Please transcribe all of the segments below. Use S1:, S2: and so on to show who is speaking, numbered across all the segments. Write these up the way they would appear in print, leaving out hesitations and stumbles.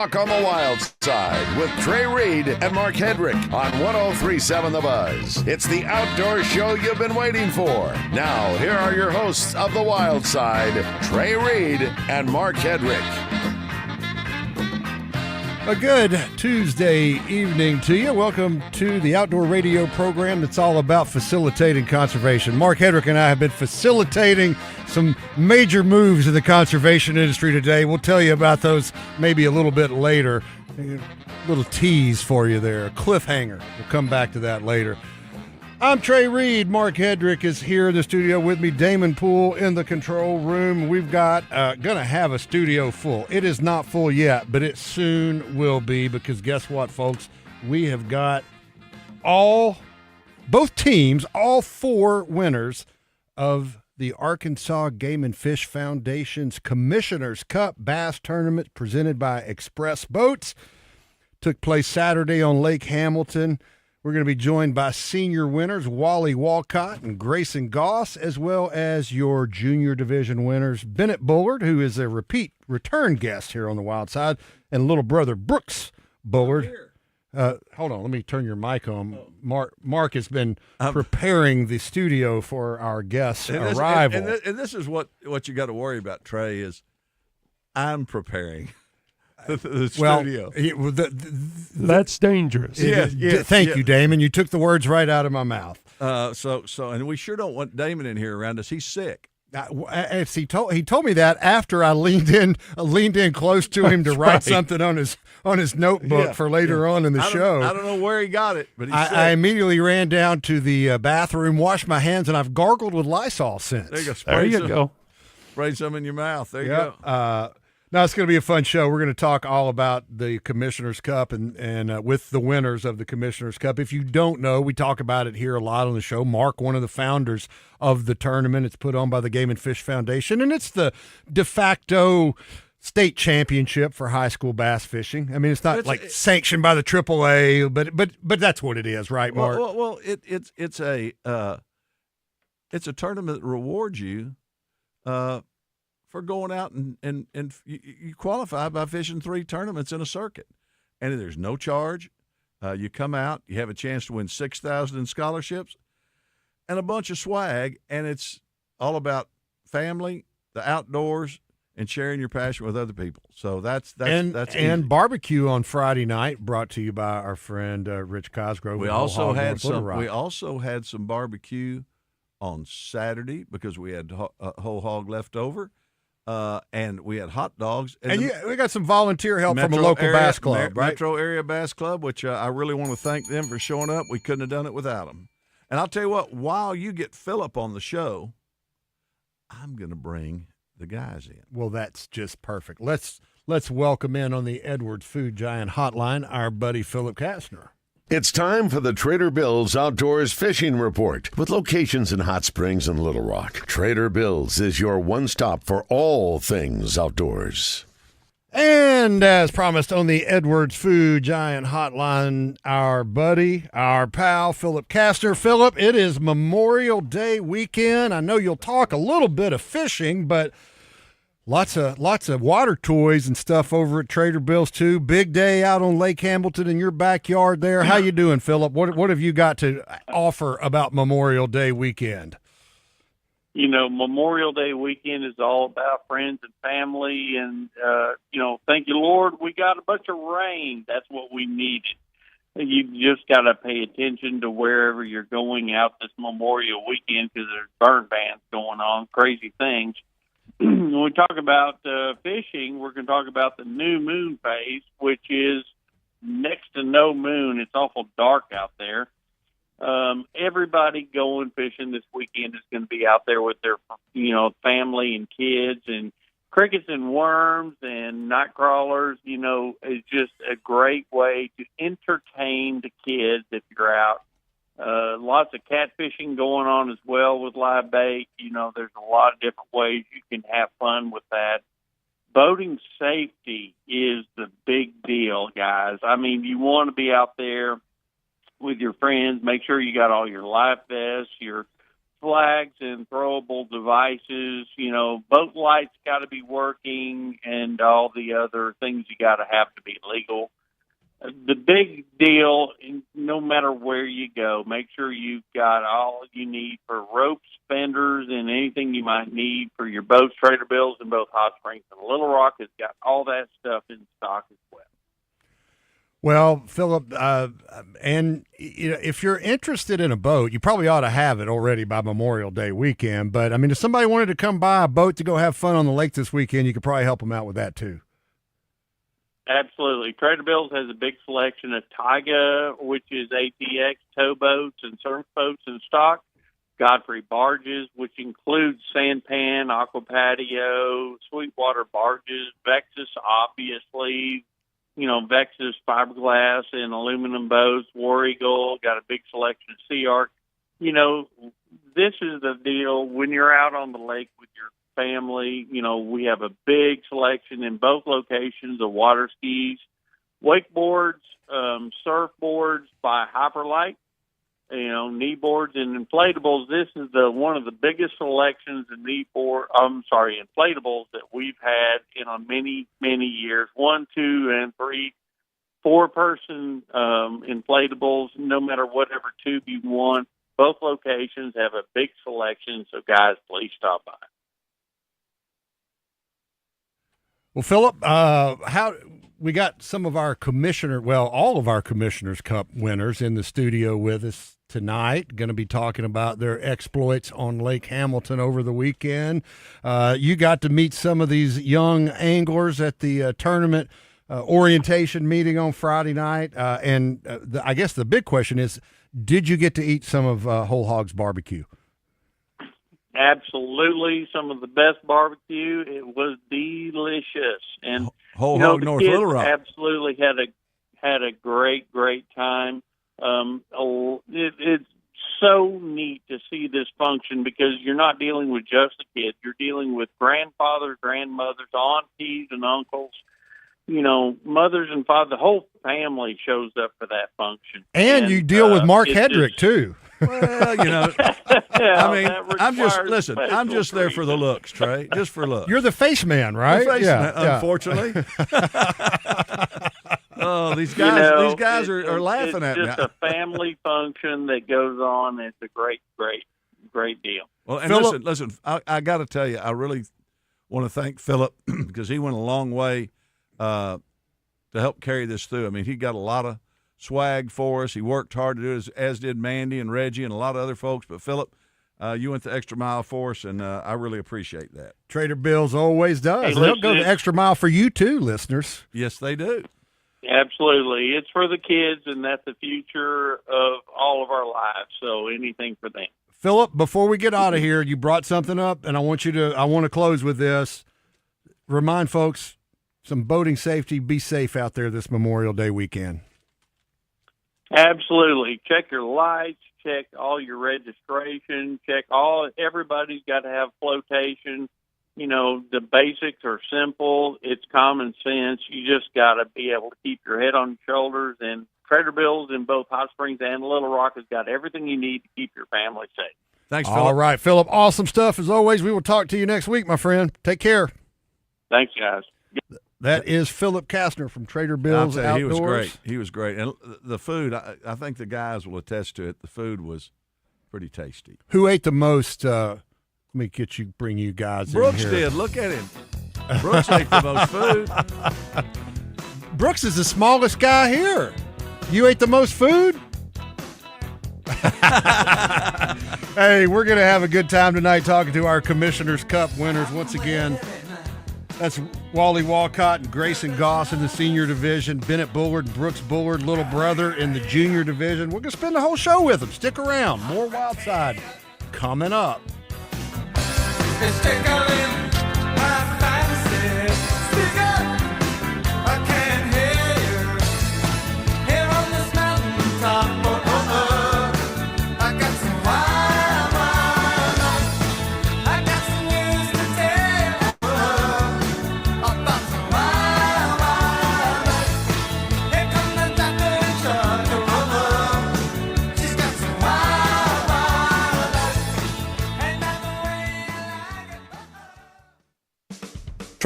S1: Talk on the Wild Side with Trey Reid and Mark Hedrick on 103.7 The Buzz. It's the outdoor show you've been waiting for. Now, here are your hosts of the Wild Side, Trey Reid and Mark Hedrick.
S2: A good Tuesday evening to you. Welcome to the outdoor radio program that's all about facilitating conservation. Mark Hedrick and I have been facilitating some major moves in the conservation industry today. We'll tell you about those maybe a little bit later. A little tease for you there, a cliffhanger. We'll come back to that later. I'm Trey Reid. Mark Hedrick is here in the studio with me. Damon Poole in the control room. We've got going to have a studio full. It is not full yet, but it soon will be, because guess what, folks? We have got both teams, all four winners of the Arkansas Game and Fish Foundation's Commissioner's Cup Bass Tournament presented by Express Boats. Took place Saturday on Lake Hamilton. We're going to be joined by senior winners Wally Walcott and Grayson Goss, as well as your junior division winners Bennett Bullard, who is a return guest here on the Wild Side, and little brother Brooks Bullard. Hold on, let me turn your mic on. Mark has been preparing the studio for our guest's arrival.
S3: And this is what you got to worry about, Trey, is I'm preparing. The studio.
S4: That's dangerous.
S2: Thank you, Damon. You took the words right out of my mouth.
S3: And we sure don't want Damon in here around us. He's sick.
S2: He told me that after I leaned in close to him to write something on his notebook for later on in the show.
S3: I don't know where he got it, but
S2: I immediately ran down to the bathroom, washed my hands, and I've gargled with Lysol since.
S3: There you go. Spray some in your mouth. There you go.
S2: Now, it's going to be a fun show. We're going to talk all about the Commissioner's Cup and with the winners of the Commissioner's Cup. If you don't know, we talk about it here a lot on the show. Mark, one of the founders of the tournament. It's put on by the Game and Fish Foundation, and it's the de facto state championship for high school bass fishing. I mean, it's not sanctioned by the AAA, but that's what it is, right, Mark?
S3: Well, it's a tournament that rewards you for going out and you qualify by fishing 3 tournaments in a circuit. And there's no charge. You come out, you have a chance to win $6,000 in scholarships and a bunch of swag, and it's all about family, the outdoors, and sharing your passion with other people. So that's easy.
S2: Barbecue on Friday night, brought to you by our friend Rich Cosgrove.
S3: We also had some barbecue on Saturday because we had whole hog left over. And we had hot dogs.
S2: And we got some volunteer help from a local bass club, right?
S3: Metro Area Bass Club, which I really want to thank them for showing up. We couldn't have done it without them. And I'll tell you what, while you get Phillip on the show, I'm going to bring the guys in.
S2: Well, that's just perfect. Let's welcome in on the Edwards Food Giant Hotline our buddy Phillip Kastner.
S1: It's time for the Trader Bill's Outdoors Fishing Report. With locations in Hot Springs and Little Rock, Trader Bill's is your one-stop for all things outdoors.
S2: And as promised on the Edwards Food Giant Hotline, our buddy, our pal, Phillip Kastner. Phillip, it is Memorial Day weekend. I know you'll talk a little bit of fishing, but lots of water toys and stuff over at Trader Bill's too. Big day out on Lake Hamilton in your backyard there. How you doing, Phillip? What have you got to offer about Memorial Day weekend?
S5: You know, Memorial Day weekend is all about friends and family, and thank you, Lord, we got a bunch of rain. That's what we needed. You just got to pay attention to wherever you're going out this Memorial weekend, because there's burn bans going on, crazy things. When we talk about fishing, we're going to talk about the new moon phase, which is next to no moon. It's awful dark out there. Everybody going fishing this weekend is going to be out there with their, family and kids, and crickets and worms and night crawlers, is just a great way to entertain the kids if you're out. Lots of catfishing going on as well with live bait. There's a lot of different ways you can have fun with that. Boating safety is the big deal, guys. I mean, you want to be out there with your friends. Make sure you got all your life vests, your flags and throwable devices. Boat lights got to be working, and all the other things you got to have to be legal. The big deal, no matter where you go, make sure you've got all you need for ropes, fenders, and anything you might need for your boats. Trader Bill's in both Hot Springs and Little Rock has got all that stuff in stock as well.
S2: Well, Philip, and if you're interested in a boat, you probably ought to have it already by Memorial Day weekend. But, I mean, if somebody wanted to come buy a boat to go have fun on the lake this weekend, you could probably help them out with that too.
S5: Absolutely. Trader Bill's has a big selection of Taiga, which is ATX towboats and surf boats in stock. Godfrey barges, which includes Sanpan, Aqua Patio, Sweetwater barges, Vexus, obviously, Vexus fiberglass and aluminum boats, War Eagle, got a big selection of Sea Arc. This is the deal when you're out on the lake with your family. We have a big selection in both locations of water skis, wakeboards, surfboards by Hyperlight, knee boards and inflatables. This is one of the biggest selections of inflatables that we've had in many, many years. 1, 2, and 3, 4-person inflatables, no matter whatever tube you want. Both locations have a big selection, so guys, please stop by.
S2: Well, Philip, we got some of our all of our Commissioner's Cup winners in the studio with us tonight, going to be talking about their exploits on Lake Hamilton over the weekend. You got to meet some of these young anglers at the tournament orientation meeting on Friday night. I guess the big question is, did you get to eat some of Whole Hog's barbecue?
S5: Absolutely, some of the best barbecue. It was delicious, and
S3: Whole Hog North Little Rock
S5: absolutely had a great time. It's so neat to see this function because you're not dealing with just the kids. You're dealing with grandfathers, grandmothers, aunties, and uncles. Mothers and fathers. The whole family shows up for that function.
S2: And you deal with Mark Hedrick too.
S3: Well, I'm just there for the looks, Trey. Just for looks.
S2: You're the face man, right?
S3: The face man, unfortunately. Oh, these guys are laughing at me.
S5: It's just a family function that goes on. It's a great deal.
S3: Well, and listen, I got to tell you, I really want to thank Philip because he went a long way to help carry this through. I mean, he got a lot of swag for us. He worked hard to do it, as did Mandy and Reggie and a lot of other folks. But, Philip, you went the extra mile for us, and I really appreciate that.
S2: Trader Bill's always does. They'll go the extra mile for you, too, listeners.
S3: Yes, they do.
S5: Absolutely. It's for the kids, and that's the future of all of our lives, so anything for them.
S2: Philip, before we get out of here, you brought something up, and I want to close with this. Remind folks, some boating safety, be safe out there this Memorial Day weekend.
S5: Absolutely. Check your lights, check all your registration, everybody's got to have flotation. The basics are simple. It's common sense. You just got to be able to keep your head on your shoulders. And Trader Bill's in both Hot Springs and Little Rock has got everything you need to keep your family safe.
S3: Thanks, Philip.
S2: All right, Philip. Awesome stuff as always. We will talk to you next week, my friend. Take care.
S5: Thanks, guys.
S2: That is Philip Kastner from Trader Bill's Outdoors.
S3: He was great. And the food, I think the guys will attest to it. The food was pretty tasty.
S2: Who ate the most? Let me bring you guys
S3: Brooks
S2: in here.
S3: did. Look at him. Brooks ate the most food.
S2: Brooks is the smallest guy here. You ate the most food? Hey, we're going to have a good time tonight talking to our Commissioner's Cup winners once again. That's Wally Walcott and Grayson Goss in the senior division, Bennett Bullard and Brooks Bullard, little brother, in the junior division. We're going to spend the whole show with them. Stick around. More Wild Side coming up.
S6: It's tickling my fancy. Speak up, I can't hear you. Here on this mountain top, I got some wild nights. I got some news to tell about some wild nights. Here comes the doctor in charge of she's got some wild nights.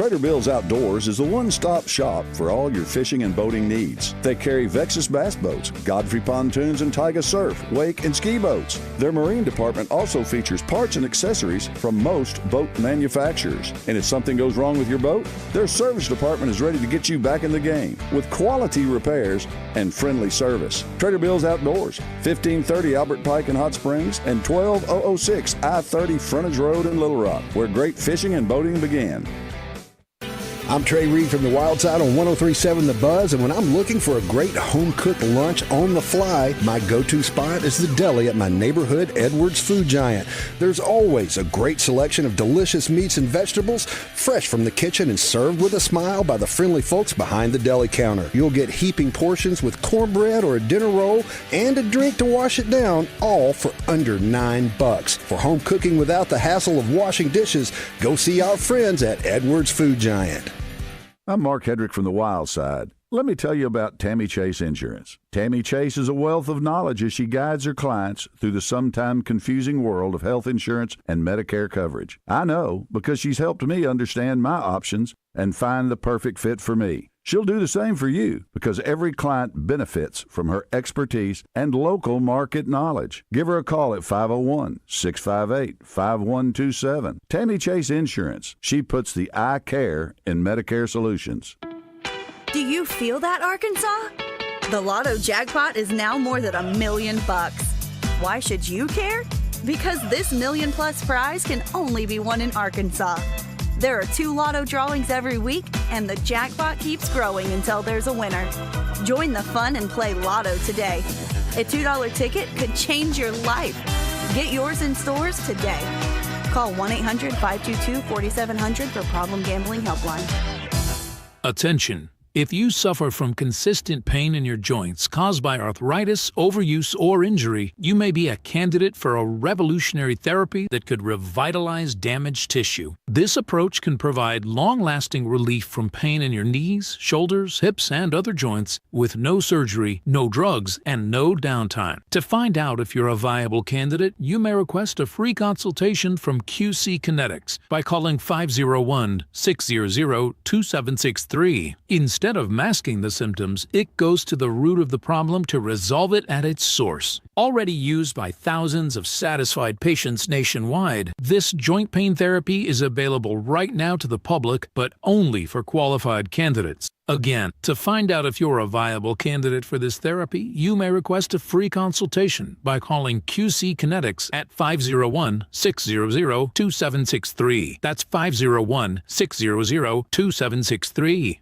S7: Trader Bill's Outdoors is the one-stop shop for all your fishing and boating needs. They carry Vexus bass boats, Godfrey pontoons, and Taiga surf, wake, and ski boats. Their marine department also features parts and accessories from most boat manufacturers. And if something goes wrong with your boat, their service department is ready to get you back in the game with quality repairs and friendly service. Trader Bill's Outdoors, 1530 Albert Pike in Hot Springs and 12006 I-30 Frontage Road in Little Rock, where great fishing and boating began.
S8: I'm Trey Reid from the Wild Side on 103.7 The Buzz, and when I'm looking for a great home-cooked lunch on the fly, my go-to spot is the deli at my neighborhood Edwards Food Giant. There's always a great selection of delicious meats and vegetables, fresh from the kitchen and served with a smile by the friendly folks behind the deli counter. You'll get heaping portions with cornbread or a dinner roll and a drink to wash it down, all for under $9. For home cooking without the hassle of washing dishes, go see our friends at Edwards Food Giant.
S7: I'm Mark Hedrick from the Wild Side. Let me tell you about Tammy Chase Insurance. Tammy Chase is a wealth of knowledge as she guides her clients through the sometimes confusing world of health insurance and Medicare coverage. I know because she's helped me understand my options and find the perfect fit for me. She'll do the same for you because every client benefits from her expertise and local market knowledge. Give her a call at 501-658-5127. Tammy Chase Insurance. She puts the I care in Medicare solutions.
S9: Do you feel that, Arkansas? The Lotto jackpot is now more than $1 million. Why should you care? Because this $1 million+ prize can only be won in Arkansas. There are 2 Lotto drawings every week, and the jackpot keeps growing until there's a winner. Join the fun and play Lotto today. A $2 ticket could change your life. Get yours in stores today. Call 1-800-522-4700 for Problem Gambling Helpline.
S10: Attention. If you suffer from consistent pain in your joints caused by arthritis, overuse, or injury, you may be a candidate for a revolutionary therapy that could revitalize damaged tissue. This approach can provide long-lasting relief from pain in your knees, shoulders, hips, and other joints with no surgery, no drugs, and no downtime. To find out if you're a viable candidate, you may request a free consultation from QC Kinetics by calling 501-600-2763. Instead of masking the symptoms, it goes to the root of the problem to resolve it at its source. Already used by thousands of satisfied patients nationwide, this joint pain therapy is available right now to the public, but only for qualified candidates. Again, to find out if you're a viable candidate for this therapy, you may request a free consultation by calling QC Kinetics at 501-600-2763. That's 501-600-2763.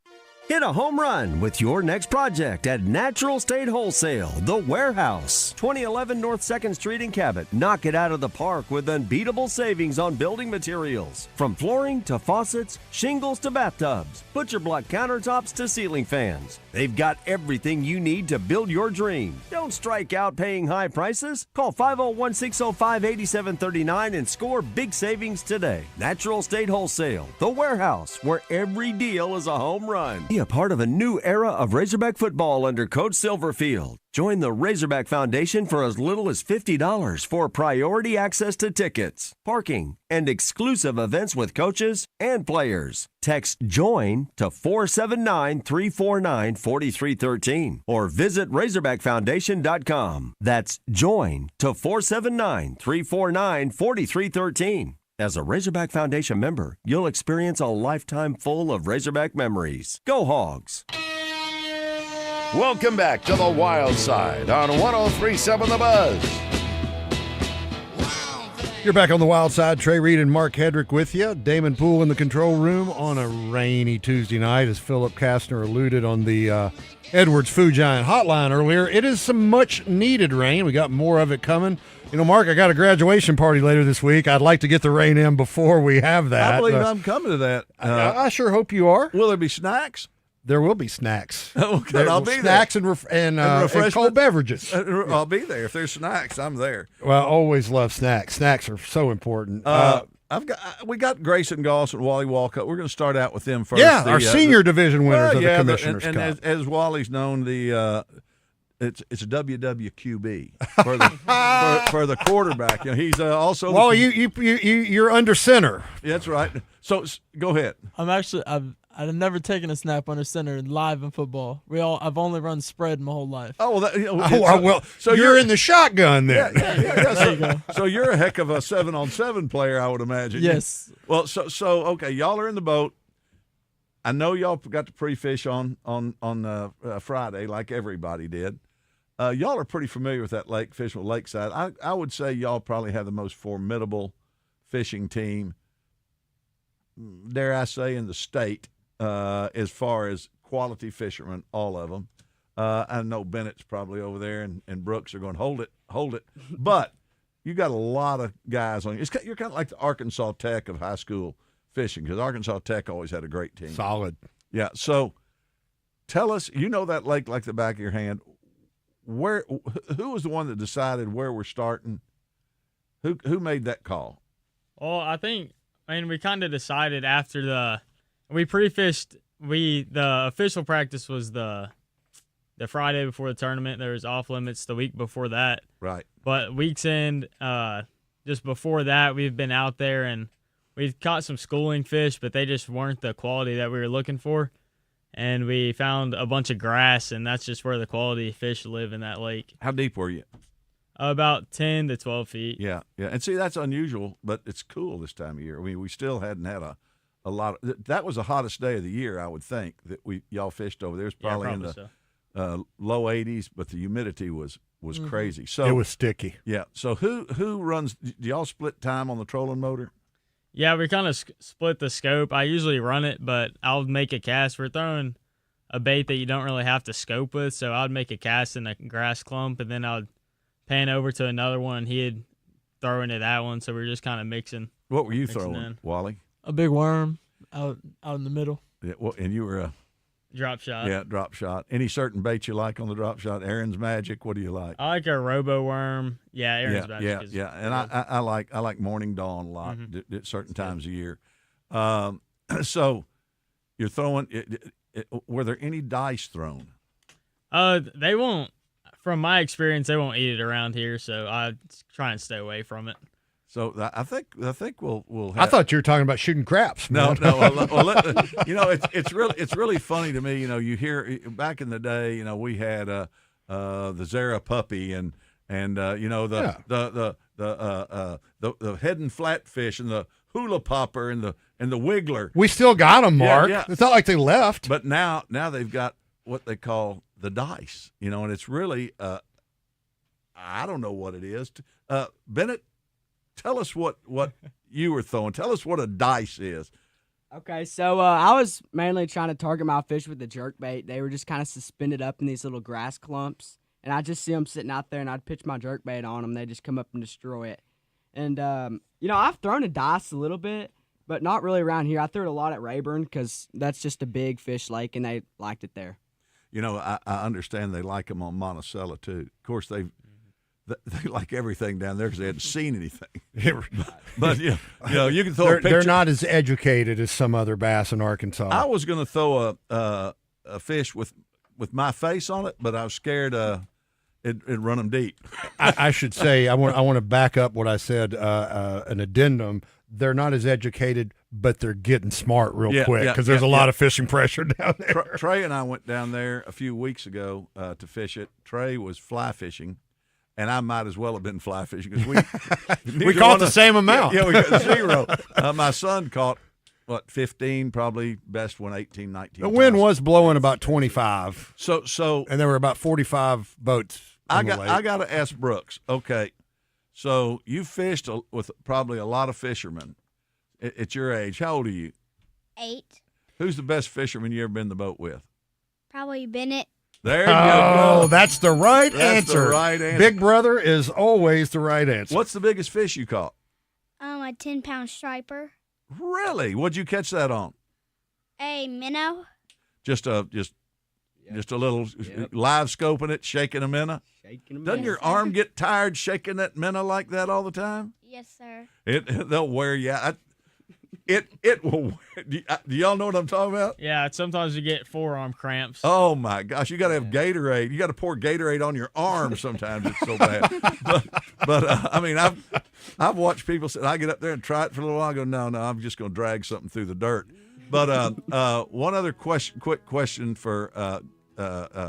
S11: Hit a home run with your next project at Natural State Wholesale, The Warehouse, 2011 North 2nd Street in Cabot. Knock it out of the park with unbeatable savings on building materials. From flooring to faucets, shingles to bathtubs, butcher block countertops to ceiling fans. They've got everything you need to build your dream. Don't strike out paying high prices. Call 501-605-8739 and score big savings today. Natural State Wholesale, The Warehouse, where every deal is a home run. Be a part of a new era of Razorback football under Coach Silverfield. Join the Razorback Foundation for as little as $50 for priority access to tickets, parking, and exclusive events with coaches and players. Text JOIN to 479-349-4313 or visit RazorbackFoundation.com. That's JOIN to 479-349-4313. As a Razorback Foundation member, you'll experience a lifetime full of Razorback memories. Go Hogs!
S1: Welcome back to the Wild Side on 103.7 The Buzz.
S2: You're back on the Wild Side. Trey Reid and Mark Hedrick with you. Damon Poole in the control room on a rainy Tuesday night, as Philip Kastner alluded on the Edwards Food Giant hotline earlier. It is some much-needed rain. We got more of it coming. You know, Mark, I got a graduation party later this week. I'd like to get the rain in before we have that.
S3: I believe I'm coming to that.
S2: I sure hope you are.
S3: Will there be snacks?
S2: There will be snacks.
S3: Okay, I'll be
S2: snacks
S3: there.
S2: and cold beverages.
S3: I'll be there. If there's snacks, I'm there.
S2: Well, I always love snacks. Snacks are so important.
S3: We got Grayson Goss and Wally Walcott. We're going to start out with them first.
S2: Yeah, our senior division winners of the Commissioners'
S3: and
S2: Cup.
S3: as Wally's known, it's a WWQB for the quarterback. He's also.
S2: Well, you're under center.
S3: That's right. So go ahead.
S12: I've never taken a snap under center live in football. I've only run spread my whole life.
S3: Oh, well,
S2: so you're in the shotgun there.
S3: Yeah, there you go. So you're a heck of a 7-on-7 player, I would imagine.
S12: Yes.
S3: Well, so okay, y'all are in the boat. I know y'all got to pre-fish on Friday, like everybody did. Y'all are pretty familiar with that lake, fishing with Lakeside. I would say y'all probably have the most formidable fishing team, dare I say, in the state. As far as quality fishermen, all of them. I know Bennett's probably over there, and Brooks are going to hold it. But you got a lot of guys on you. You're kind of like the Arkansas Tech of high school fishing, because Arkansas Tech always had a great team.
S2: Solid.
S3: Yeah. So tell us, you know that lake like the back of your hand. Who was the one that decided where we're starting? Who made that call?
S13: Well, we kind of decided after we pre-fished. The official practice was the Friday before the tournament. There was off limits the week before that.
S3: Right.
S13: But weeks end, just before that, we've been out there and we've caught some schooling fish, but they just weren't the quality that we were looking for. And we found a bunch of grass, and that's just where the quality fish live in that lake.
S3: How deep were you?
S13: About 10 to 12 feet.
S3: Yeah. And see, that's unusual, but it's cool this time of year. I mean, we still hadn't had a lot of, that was the hottest day of the year, I would think, that y'all fished over there. It was probably in the low 80s, but the humidity was crazy. So
S2: it was sticky.
S3: Yeah. So who runs? Do y'all split time on the trolling motor?
S13: Yeah, we kind of split the scope. I usually run it, but I'll make a cast. We're throwing a bait that you don't really have to scope with, so I'd make a cast in a grass clump, and then I'd pan over to another one, and he'd throw into that one. So we're just kind of mixing.
S3: What were you throwing, Wally?
S12: A big worm out in the middle.
S3: Yeah, well, and you were a
S13: drop shot.
S3: Yeah, drop shot. Any certain bait you like on the drop shot? Aaron's Magic. What do you like?
S13: I like a robo worm. Yeah, Aaron's Magic.
S3: Yeah. And I like Morning Dawn a lot at certain times of year. So you're throwing. Were there any dice thrown?
S13: They won't. From my experience, they won't eat it around here, so I try and stay away from it.
S3: So I think we'll have,
S2: I thought you were talking about shooting craps.
S3: No. Well, it's really funny to me. You hear back in the day. We had the Zara puppy and the head and flatfish and the hula popper and the wiggler.
S2: We still got them, Mark.
S3: Yeah.
S2: It's not like they left.
S3: But now they've got what they call the dice. And it's really I don't know what it is. Bennett, tell us what you were throwing. Tell us what a dice is.
S14: Okay, so I was mainly trying to target my fish with the jerkbait. They were just kind of suspended up in these little grass clumps, and I just see them sitting out there, and I'd pitch my jerkbait on them. They just come up and destroy it. And I've thrown a dice a little bit, but not really around here. I threw it a lot at Rayburn because that's just a big fish lake, and they liked it there.
S3: I understand they like them on Monticello too. Of course, they like everything down there because they hadn't seen anything. But you can throw a picture.
S2: They're not as educated as some other bass in Arkansas.
S3: I was going to throw a fish with my face on it, but I was scared it'd run them deep.
S2: I should say I want to back up what I said. An addendum. They're not as educated, but they're getting smart real quick because there's a lot of fishing pressure down there.
S3: Trey and I went down there a few weeks ago to fish it. Trey was fly fishing. And I might as well have been fly fishing because
S2: we caught the same amount.
S3: Yeah, we got 0. My son caught, 15, probably best one 18, 19.
S2: The wind was blowing about 25.
S3: So
S2: and there were about 45 boats.
S3: I got to ask Brooks. Okay, so you fished with probably a lot of fishermen at your age. How old are you?
S15: 8.
S3: Who's the best fisherman you ever been in the boat with?
S15: Probably Bennett.
S3: There you go.
S2: Oh, that's the right answer.
S3: The right answer.
S2: Big brother is always the right answer.
S3: What's the biggest fish you caught?
S15: A 10-pound striper.
S3: Really? What'd you catch that on?
S15: A minnow.
S3: Just a little live scoping it, shaking a minnow. Doesn't your arm get tired shaking that minnow like that all the time?
S15: Yes, sir.
S3: They'll wear you out. it will. Do y'all know what I'm talking about?
S13: Yeah, sometimes you get forearm cramps.
S3: Oh my gosh, you got to have Gatorade. You got to pour Gatorade on your arm. Sometimes it's so bad. But I mean, I've watched people say, I get up there and try it for a little while. I go, no, I'm just going to drag something through the dirt. But one other quick question for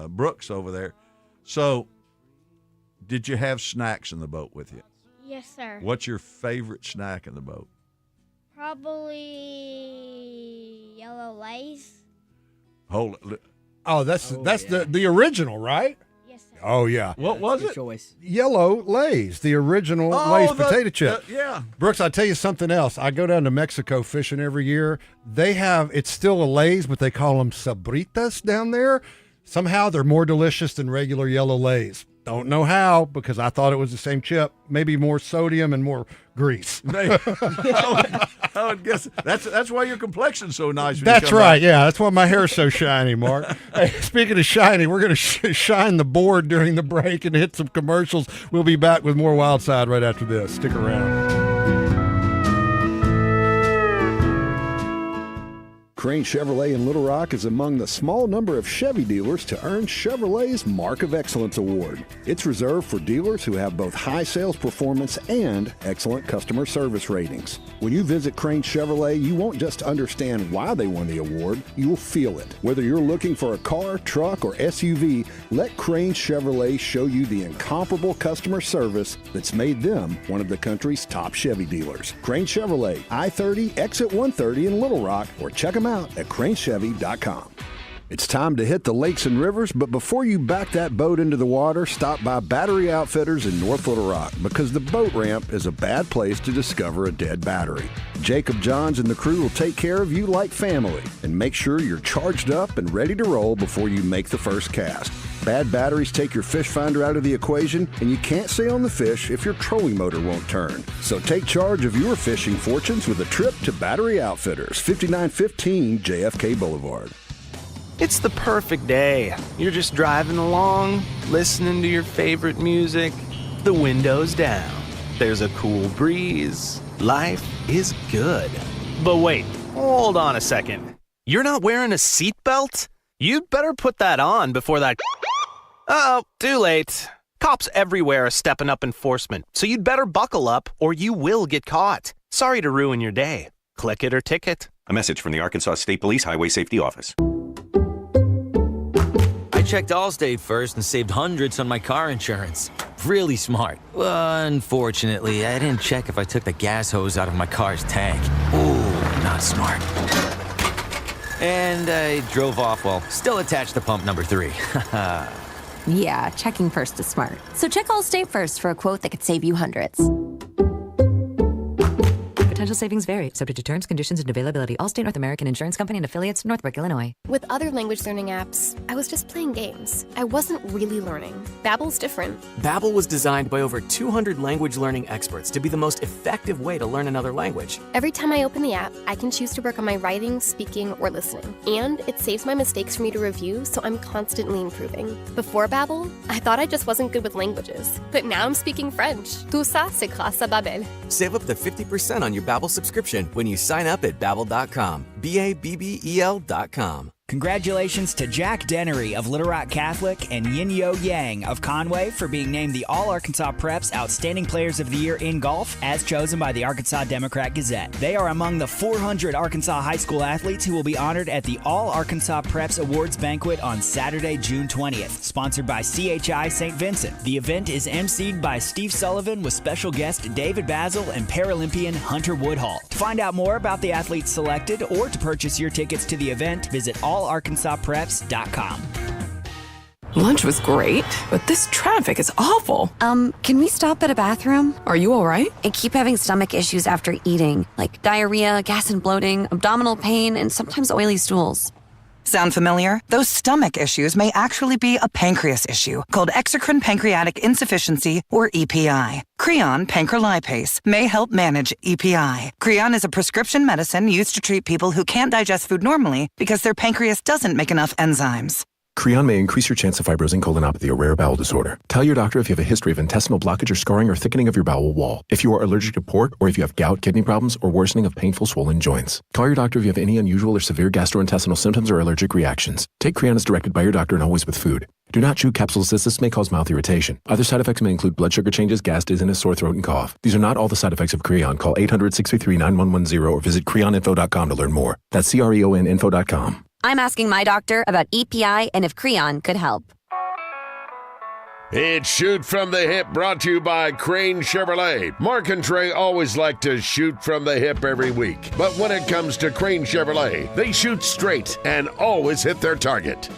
S3: Brooks over there. So, did you have snacks in the boat with you?
S15: Yes, sir.
S3: What's your favorite snack in the boat?
S15: Probably yellow Lays.
S2: That's the original, right?
S15: Yes, sir.
S2: Oh yeah.
S3: What was
S14: Good
S3: it?
S14: choice.
S2: Yellow Lays, the original Lays potato chip.
S3: Yeah.
S2: Brooks, I tell you something else. I go down to Mexico fishing every year. It's still a Lays, but they call them Sabritas down there. Somehow they're more delicious than regular yellow Lays. Don't know how, because I thought it was the same chip. Maybe more sodium and more grease.
S3: I would guess that's why your complexion's so nice.
S2: That's right. Yeah, that's why my hair's so shiny, Mark. Hey, speaking of shiny, we're going to shine the board during the break and hit some commercials. We'll be back with more Wild Side right after this. Stick around.
S8: Crane Chevrolet in Little Rock is among the small number of Chevy dealers to earn Chevrolet's Mark of Excellence Award. It's reserved for dealers who have both high sales performance and excellent customer service ratings. When you visit Crane Chevrolet, you won't just understand why they won the award, you will feel it. Whether you're looking for a car, truck, or SUV, let Crane Chevrolet show you the incomparable customer service that's made them one of the country's top Chevy dealers. Crane Chevrolet, I-30, exit 130 in Little Rock, or check them out at cranechevy.com. It's time to hit the lakes and rivers, but before you back that boat into the water, stop by Battery Outfitters in North Little Rock, because the boat ramp is a bad place to discover a dead battery. Jacob Johns and the crew will take care of you like family and make sure you're charged up and ready to roll before you make the first cast. Bad batteries take your fish finder out of the equation, and you can't stay on the fish if your trolling motor won't turn. So take charge of your fishing fortunes with a trip to Battery Outfitters, 5915 JFK Boulevard.
S16: It's the perfect day. You're just driving along, listening to your favorite music, the windows down. There's a cool breeze. Life is good. But wait, hold on a second. You're not wearing a seatbelt? You'd better put that on before that... Uh-oh, too late. Cops everywhere are stepping up enforcement, so you'd better buckle up or you will get caught. Sorry to ruin your day. Click it or ticket.
S17: A message from the Arkansas State Police Highway Safety Office.
S18: I checked Allstate first and saved hundreds on my car insurance. Really smart. Unfortunately, I didn't check if I took the gas hose out of my car's tank. Ooh, not smart. And I drove off while still attached to pump number 3.
S19: Yeah, checking first is smart. So check Allstate first for a quote that could save you hundreds.
S20: Potential savings vary, subject to terms, conditions, and availability. Allstate North American Insurance Company and affiliates, Northbrook, Illinois.
S21: With other language learning apps, I was just playing games. I wasn't really learning. Babbel's different.
S22: Babbel was designed by over 200 language learning experts to be the most effective way to learn another language.
S21: Every time I open the app, I can choose to work on my writing, speaking, or listening. And it saves my mistakes for me to review, so I'm constantly improving. Before Babbel, I thought I just wasn't good with languages. But now I'm speaking French. Tout ça, c'est grâce à Babbel.
S22: Save up to 50% on your Babbel subscription when you sign up at Babbel.com. BABBEL.com.
S23: Congratulations to Jack Dennery of Little Rock Catholic and Yin Yo Yang of Conway for being named the All-Arkansas Preps Outstanding Players of the Year in Golf, as chosen by the Arkansas Democrat-Gazette. They are among the 400 Arkansas high school athletes who will be honored at the All-Arkansas Preps Awards Banquet on Saturday, June 20th, sponsored by CHI St. Vincent. The event is emceed by Steve Sullivan with special guest David Basil and Paralympian Hunter Woodhall. To find out more about the athletes selected or to purchase your tickets to the event, visit allarkansaspreps.com.
S24: Lunch was great, but this traffic is awful.
S19: Can we stop at a bathroom?
S24: Are you all right?
S19: I keep having stomach issues after eating, like diarrhea, gas and bloating, abdominal pain, and sometimes oily stools.
S25: Sound familiar? Those stomach issues may actually be a pancreas issue called exocrine pancreatic insufficiency, or EPI. Creon pancrelipase may help manage EPI. Creon is a prescription medicine used to treat people who can't digest food normally because their pancreas doesn't make enough enzymes.
S4: Creon may increase your chance of fibrosing colonopathy, a rare bowel disorder. Tell your doctor if you have a history of intestinal blockage or scarring or thickening of your bowel wall, if you are allergic to pork, or if you have gout, kidney problems, or worsening of painful swollen joints. Call your doctor if you have any unusual or severe gastrointestinal symptoms or allergic reactions. Take Creon as directed by your doctor and always with food. Do not chew capsules as this may cause mouth irritation. Other side effects may include blood sugar changes, gas, dizziness, sore throat, and cough. These are not all the side effects of Creon. Call 800-633-9110 or visit creoninfo.com to learn more. That's creoninfo.com.
S19: I'm asking my doctor about EPI and if Creon could help.
S1: It's Shoot from the Hip, brought to you by Crane Chevrolet. Mark and Trey always like to shoot from the hip every week. But when it comes to Crane Chevrolet, they shoot straight and always hit their target.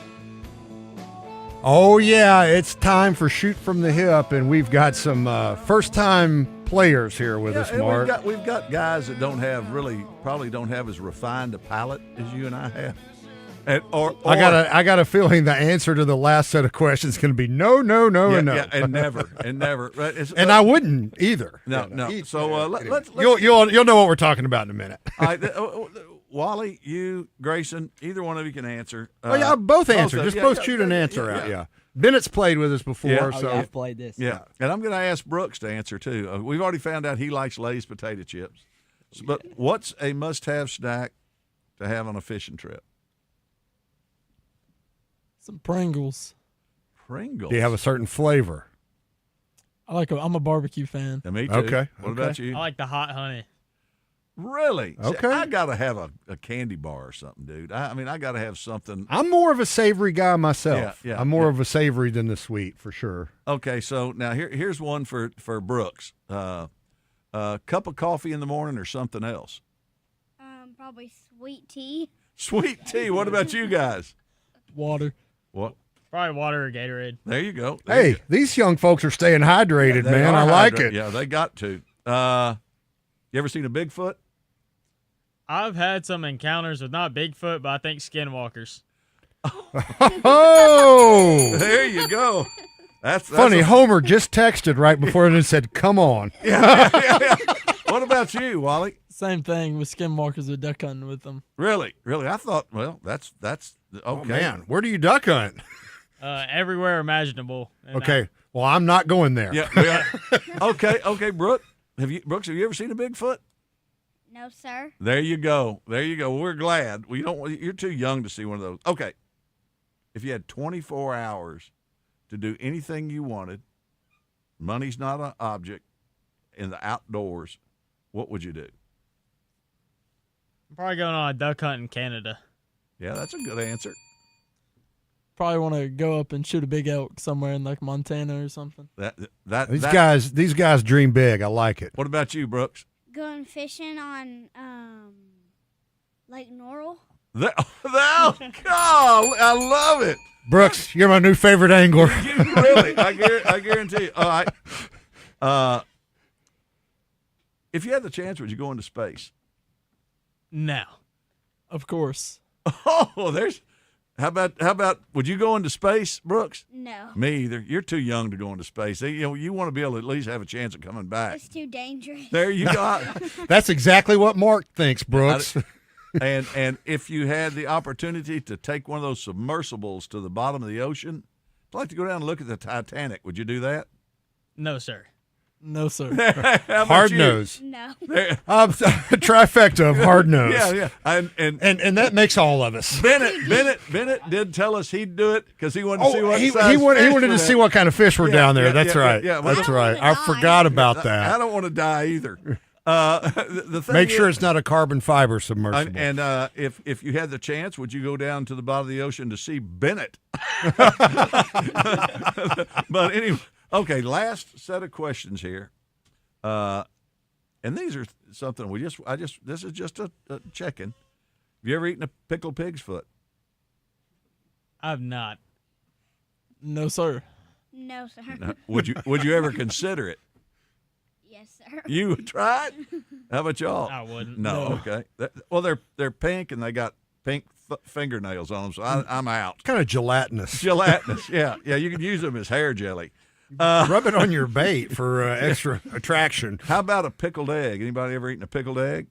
S2: Oh, yeah, it's time for Shoot from the Hip, and we've got some first-time players here with us, Mark.
S3: We've got guys that probably don't have as refined a palate as you and I have.
S2: I got a feeling the answer to the last set of questions is going to be no, and no.
S3: Yeah, and never. Right?
S2: I wouldn't either.
S3: No. So let's
S2: you'll know what we're talking about in a minute.
S3: All right, Wally, you, Grayson, either one of you can answer.
S2: Both answer. Just both shoot an answer out. Yeah. Bennett's played with us before, so
S14: I've played this.
S3: Yeah, and I'm going to ask Brooks to answer too. We've already found out he likes Lay's potato chips. But what's a must-have snack to have on a fishing trip?
S12: Some Pringles.
S3: Pringles.
S2: Do you have a certain flavor?
S12: I'm a barbecue fan.
S3: Yeah, me too.
S2: Okay.
S3: What about you?
S13: I like the hot honey.
S3: Really?
S2: Okay.
S3: See, I got to have a candy bar or something, dude. I got to have something.
S2: I'm more of a savory guy myself.
S3: Yeah,
S2: I'm more of a savory than the sweet, for sure.
S3: Okay, so now here's one for Brooks. Cup of coffee in the morning or something else?
S15: Probably sweet tea.
S3: Sweet tea. What about you guys?
S12: Water.
S3: What?
S13: Probably water or Gatorade.
S3: There you go.
S2: Hey, these young folks are staying hydrated, man. I like it.
S3: Yeah, they got to. You ever seen a Bigfoot?
S13: I've had some encounters with not Bigfoot, but I think skinwalkers.
S2: Oh!
S3: There you go. That's
S2: funny. Homer just texted right before and said, "Come on."
S3: Yeah. What about you, Wally?
S12: Same thing with skinwalkers with duck hunting with them.
S3: Really? I thought, well, that's okay.
S2: Oh, man, where do you duck hunt?
S13: Everywhere imaginable.
S2: Okay. Well, I'm not going there.
S3: Yeah. Okay, Brooks, have you ever seen a Bigfoot?
S15: No, sir.
S3: There you go. We're glad. You're too young to see one of those. Okay. If you had 24 hours to do anything you wanted, money's not an object, in the outdoors, what would you do?
S13: I'm probably going on a duck hunt in Canada.
S3: Yeah, that's a good answer.
S12: Probably want to go up and shoot a big elk somewhere in like Montana or something.
S2: These guys dream big. I like it.
S3: What about you, Brooks?
S15: Going fishing on Lake Norrell.
S3: Oh, God, I love it.
S2: Brooks, you're my new favorite angler.
S3: Really? I guarantee you. All right. If you had the chance, would you go into space?
S12: No. Of course.
S3: Oh, how about would you go into space, Brooks?
S15: No.
S3: Me either. You're too young to go into space. You want to be able to at least have a chance of coming back.
S15: It's too dangerous.
S3: There you go.
S2: That's exactly what Mark thinks, Brooks.
S3: And if you had the opportunity to take one of those submersibles to the bottom of the ocean, I'd like to go down and look at the Titanic. Would you do that?
S13: No, sir.
S12: No, sir.
S2: Hard nose.
S15: No.
S2: Trifecta of hard nose.
S3: Yeah.
S2: And that makes all of us.
S3: Bennett did tell us he'd do it because he wanted to see what
S2: he wanted to see what kind of fish were down there. That's right.
S3: Yeah,
S2: that's right. I forgot about that.
S3: I don't want to die either. The thing
S2: Make sure it's not a carbon fiber submersible.
S3: And if you had the chance, would you go down to the bottom of the ocean to see Bennett? But anyway, okay. Last set of questions here, and these are something this is just a check-in. Have you ever eaten a pickled pig's foot?
S13: I've not.
S12: No, sir.
S15: No, sir.
S3: No. Would you ever consider it?
S15: Yes, sir.
S3: You would try it? How about y'all?
S13: I wouldn't.
S3: No. Okay. Well, they're pink and they got pink fingernails on them, so I'm out.
S2: Kind of gelatinous.
S3: Yeah. You can use them as hair jelly.
S2: Rub it on your bait for extra attraction.
S3: How about a pickled egg? Anybody ever eaten a pickled egg?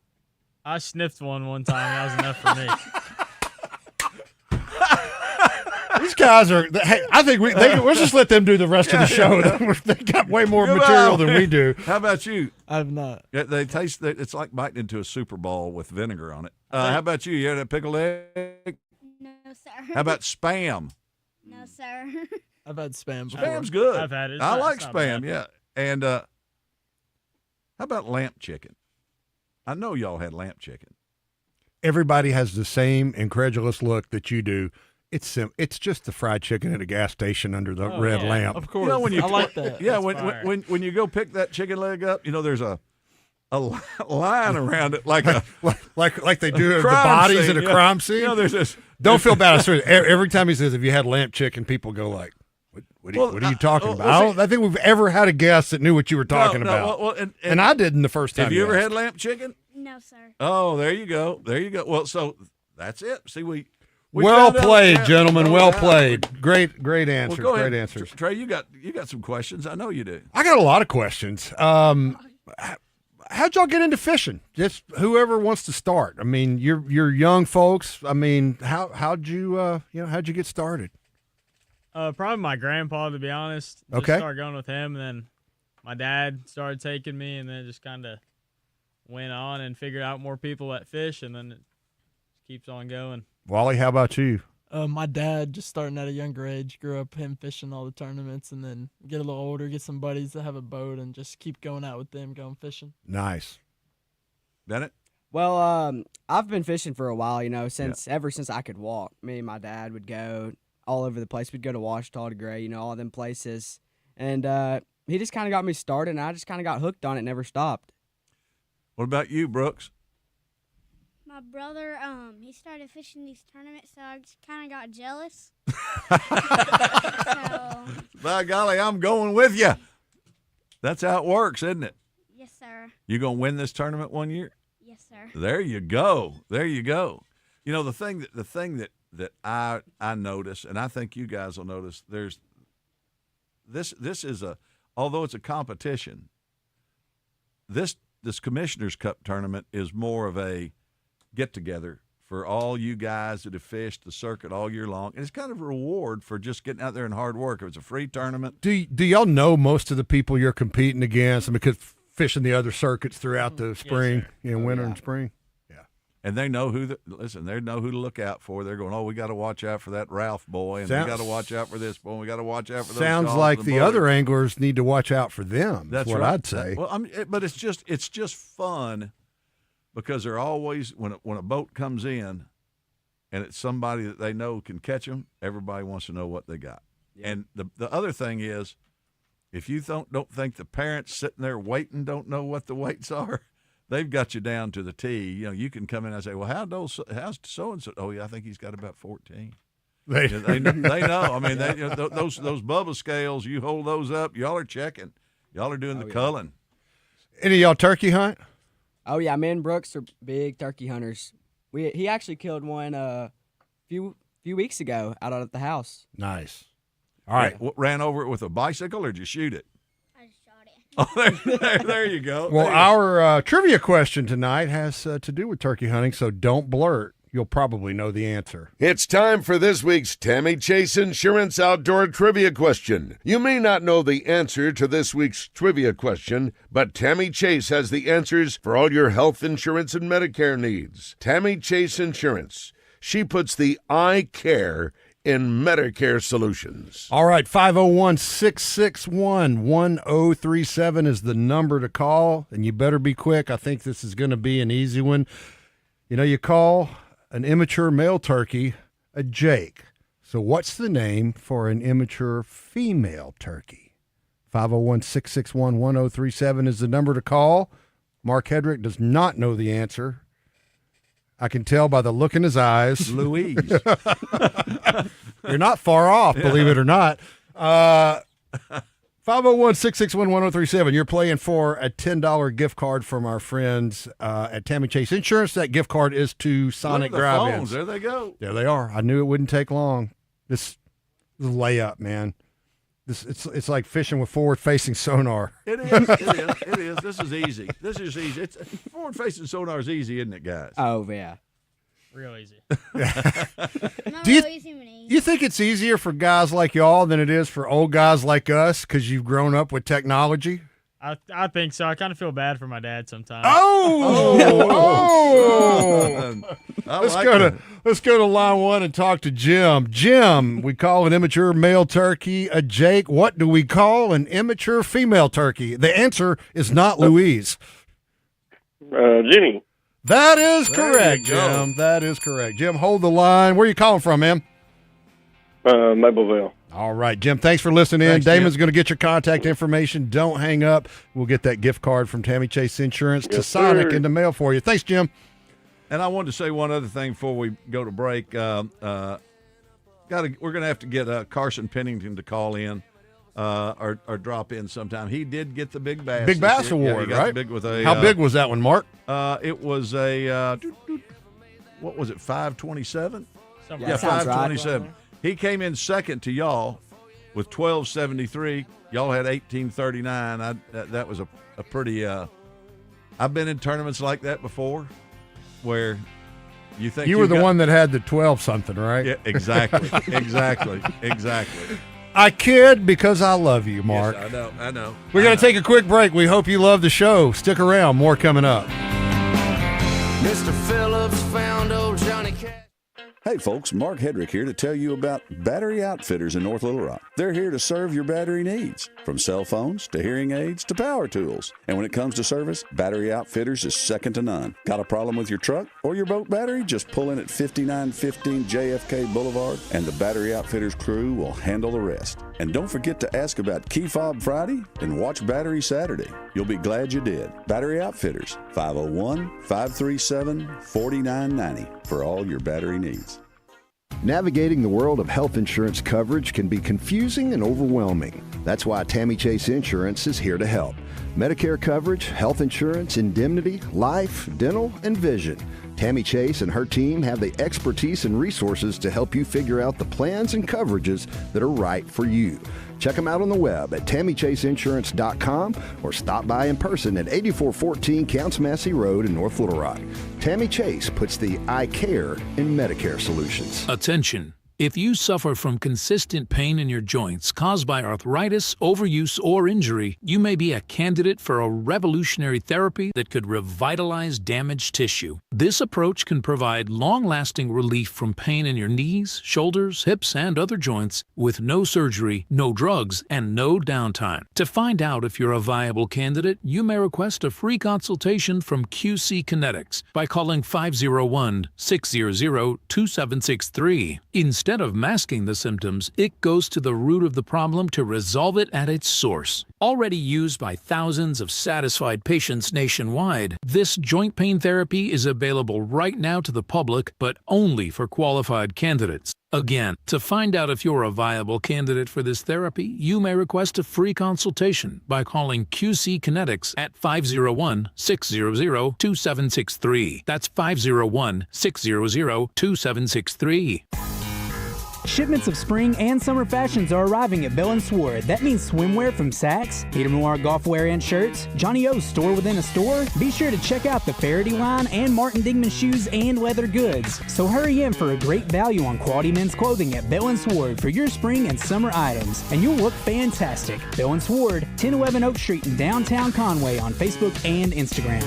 S13: I sniffed one time. That was enough for me.
S2: These guys are. Hey, I think we'll just let them do the rest of the show. They got way more material than we do.
S3: How about you?
S12: I've not.
S3: They taste. It's like biting into a Super Bowl with vinegar on it. How about you? You had a pickled egg?
S15: No, sir.
S3: How about Spam?
S15: No, sir.
S12: I've had Spam before.
S3: Spam's good.
S13: I've had it.
S3: I like
S13: It's not
S3: Spam.
S13: bad.
S3: Yeah. And how about lamp chicken? I know y'all had lamp chicken.
S2: Everybody has the same incredulous look that you do. It's just the fried chicken at a gas station under the red lamp.
S12: Of course.
S3: You know, when you,
S12: I like that.
S3: Yeah,
S13: That's
S3: when you go pick that chicken leg up, you know there's a line around it like
S2: they do the
S3: crime
S2: bodies
S3: scene,
S2: in a crime scene.
S3: You know, there's this.
S2: Don't feel bad. I swear, every time he says, "If you had lamp chicken," people go like, "What are you talking about?" I think we've ever had a guest that knew what you were talking about. And I didn't the first time.
S3: Have you ever had lamp chicken?
S15: No, sir.
S3: Oh, there you go. There you go. Well, so that's it. See, we
S2: well
S3: found out-
S2: played,
S3: yeah,
S2: gentlemen.
S3: oh,
S2: Well
S3: yeah.
S2: played. Great answers.
S3: Well, go ahead.
S2: Great answers.
S3: Trey, you got some questions. I know you do.
S2: I got a lot of questions. How'd y'all get into fishing? Just whoever wants to start. I mean, you're young folks. I mean, how'd you get started?
S13: Probably my grandpa, to be honest. Just
S2: Okay.
S13: started going with him, and then my dad started taking me, and then it just kind of went on and figured out more people that fish, and then it just keeps on going.
S2: Wally, how about you?
S12: My dad, just starting at a younger age, grew up him fishing all the tournaments, and then get a little older, get some buddies that have a boat, and just keep going out with them, going fishing.
S2: Nice.
S3: Bennett?
S14: Well, I've been fishing for a while, ever since I could walk. Me and my dad would go all over the place. We'd go to Washita, to Gray, all them places. And he just kind of got me started, and I just kind of got hooked on it, never stopped.
S3: What about you, Brooks?
S15: My brother, he started fishing these tournaments, so I just kind of got jealous.
S3: By golly, I'm going with you. That's how it works, isn't it?
S15: Yes, sir.
S3: You gonna win this tournament one year?
S15: Yes, sir.
S3: There you go. There you go. You know, the thing that I notice, and I think you guys will notice, there's this is although it's a competition, this Commissioner's Cup tournament is more of a get together for all you guys that have fished the circuit all year long, and it's kind of a reward for just getting out there and hard work. If it's a free tournament.
S2: Do y'all know most of the people you're competing against? I mean, because fishing the other circuits throughout the spring, winter and spring.
S3: And they know they know who to look out for. They're going, we got to watch out for that Ralph boy, and we got to watch out for this boy, and we got to watch out for those.
S2: Sounds
S3: calls
S2: like
S3: and
S2: the
S3: buzzers.
S2: other anglers need to watch out for them.
S3: That's
S2: what
S3: right.
S2: I'd say.
S3: Well, but it's just fun because they're always when a boat comes in, and it's somebody that they know can catch them. Everybody wants to know what they got. Yeah. And the other thing is, if you don't think the parents sitting there waiting don't know what the weights are. They've got you down to the T. You can come in and say, "Well, how's so and so?" Oh, yeah, I think he's got about 14. They know. I mean, those Bubba scales. You hold those up. Y'all are checking. Y'all are doing the culling.
S2: Any of y'all turkey hunt?
S14: Oh yeah, me and Brooks are big turkey hunters. He actually killed one a few weeks ago out at the house.
S2: Nice. All right.
S3: Ran over it with a bicycle, or did you shoot it? Oh, there you go.
S2: Well, our trivia question tonight has to do with turkey hunting, so don't blurt. You'll probably know the answer.
S1: It's time for this week's Tammy Chase Insurance Outdoor Trivia Question. You may not know the answer to this week's trivia question, but Tammy Chase has the answers for all your health insurance and Medicare needs. Tammy Chase Insurance. She puts the I care in Medicare solutions.
S2: All right, 501-661-1037 is the number to call, and you better be quick. I think this is going to be an easy one. You call an immature male turkey a Jake. So what's the name for an immature female turkey? 501-661-1037 is the number to call. Mark Hedrick does not know the answer. I can tell by the look in his eyes.
S3: Louise.
S2: You're not far off, believe it or not. 501-661-1037. You're playing for a $10 gift card from our friends at Tammy Chase Insurance. That gift card is to Sonic Drive-Ins.
S3: There they go.
S2: There they are. I knew it wouldn't take long. This is a layup, man. It's like fishing with forward-facing sonar.
S3: It is. This is easy. It's forward-facing sonar is easy, isn't it, guys?
S14: Oh, yeah.
S13: Real easy.
S2: Do you think it's easier for guys like y'all than it is for old guys like us because you've grown up with technology?
S13: I think so. I kind of feel bad for my dad sometimes.
S2: Let's go to line one and talk to Jim. Jim, we call an immature male turkey a Jake. What do we call an immature female turkey? The answer is not Louise.
S5: Jenny.
S2: That is correct, Jim. That is correct. Jim, hold the line. Where are you calling from, man?
S5: Mapleville.
S2: All right, Jim, thanks for listening in.
S3: Thanks,
S2: Damon's going to get your contact information. Don't hang up. We'll get that gift card from Tammy Chase Insurance to Sonic in the mail for you. Thanks, Jim.
S3: And I wanted to say one other thing before we go to break. We're going to have to get Carson Pennington to call in or drop in sometime. He did get the Big Bass.
S2: Big Bass Award, right? How big was that one, Mark?
S3: It was a, what was it, 527?
S13: Yeah,
S3: 527.
S13: Right.
S3: He came in second to y'all with 1273. Y'all had 1839. That was a pretty. I've been in tournaments like that before, where you think
S2: you were the one that had the 12 something, right?
S3: Yeah, exactly, exactly.
S2: I kid because I love you, Mark.
S3: Yes, I know.
S2: We're going to take a quick break. We hope you love the show. Stick around. More coming up.
S6: Mr. Phillips found old Johnny Cash.
S7: Hey folks, Mark Hedrick here to tell you about Battery Outfitters in North Little Rock. They're here to serve your battery needs, from cell phones to hearing aids to power tools. And when it comes to service, Battery Outfitters is second to none. Got a problem with your truck or your boat battery? Just pull in at 5915 JFK Boulevard and the Battery Outfitters crew will handle the rest. And don't forget to ask about Key Fob Friday and watch Battery Saturday. You'll be glad you did. Battery Outfitters, 501-537-4990 for all your battery needs.
S8: Navigating the world of health insurance coverage can be confusing and overwhelming. That's why Tammy Chase Insurance is here to help. Medicare coverage, health insurance, indemnity, life, dental, and vision. Tammy Chase and her team have the expertise and resources to help you figure out the plans and coverages that are right for you. Check them out on the web at TammyChaseInsurance.com or stop by in person at 8414 Counts Massey Road in North Little Rock. Tammy Chase puts the I care in Medicare solutions.
S9: Attention. If you suffer from consistent pain in your joints caused by arthritis, overuse, or injury, you may be a candidate for a revolutionary therapy that could revitalize damaged tissue. This approach can provide long-lasting relief from pain in your knees, shoulders, hips, and other joints with no surgery, no drugs, and no downtime. To find out if you're a viable candidate, you may request a free consultation from QC Kinetics by calling 501-600-2763. Instead of masking the symptoms, it goes to the root of the problem to resolve it at its source. Already used by thousands of satisfied patients nationwide, this joint pain therapy is available right now to the public, but only for qualified candidates. Again, to find out if you're a viable candidate for this therapy, you may request a free consultation by calling QC Kinetics at 501-600-2763. That's 501-600-2763.
S23: Shipments of spring and summer fashions are arriving at Bell & Sword. That means swimwear from Saks, Peter Noir golf wear and shirts, Johnny O's store within a store. Be sure to check out the Faraday line and Martin Dingman shoes and leather goods. So hurry in for a great value on quality men's clothing at Bell & Sword for your spring and summer items, and you'll look fantastic. Bell & Sword, 1011 Oak Street in downtown Conway on Facebook and Instagram.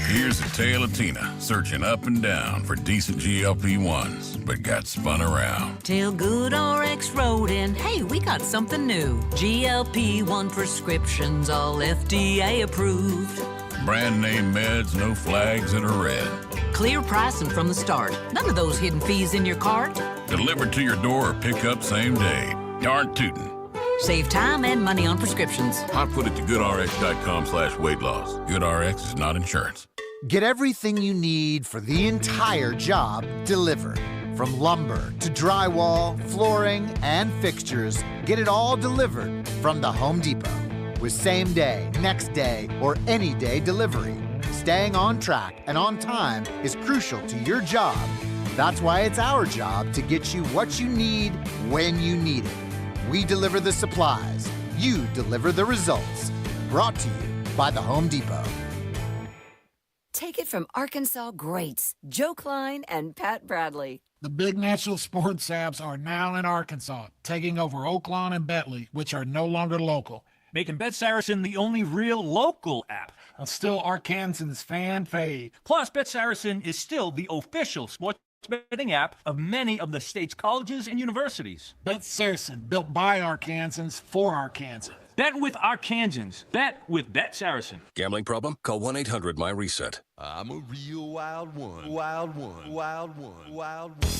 S10: Here's a tale of Tina searching up and down for decent GLP-1s, but got spun around.
S26: Till Good RX wrote in, hey, we got something new. GLP-1 prescriptions, all FDA approved.
S10: Brand name meds, no flags that are red.
S26: Clear pricing from the start. None of those hidden fees in your cart.
S10: Delivered to your door or pick up same day. Darn tootin'.
S26: Save time and money on prescriptions.
S10: I'd put it to goodrx.com/weight loss. GoodRx is not insurance.
S27: Get everything you need for the entire job delivered. From lumber to drywall, flooring, and fixtures, get it all delivered from the Home Depot. With same day, next day, or any day delivery. Staying on track and on time is crucial to your job. That's why it's our job to get you what you need when you need it. We deliver the supplies. You deliver the results. Brought to you by the Home Depot.
S11: Take it from Arkansas greats Joe Klein and Pat Bradley.
S16: The big national sports apps are now in Arkansas, taking over Oaklawn and Bentley, which are no longer local.
S17: Making Bet Saracen the only real local app.
S16: Still Arkansans fan fave.
S17: Plus, Bet Saracen is still the official sports betting app of many of the state's colleges and universities.
S16: Bet Saracen, built by Arkansans for Arkansans.
S17: Bet with Arkansans. Bet with Bet Saracen.
S18: Gambling problem? Call 1-800-MY-RESET.
S6: I'm a real wild one. Wild one. Wild one. Wild one.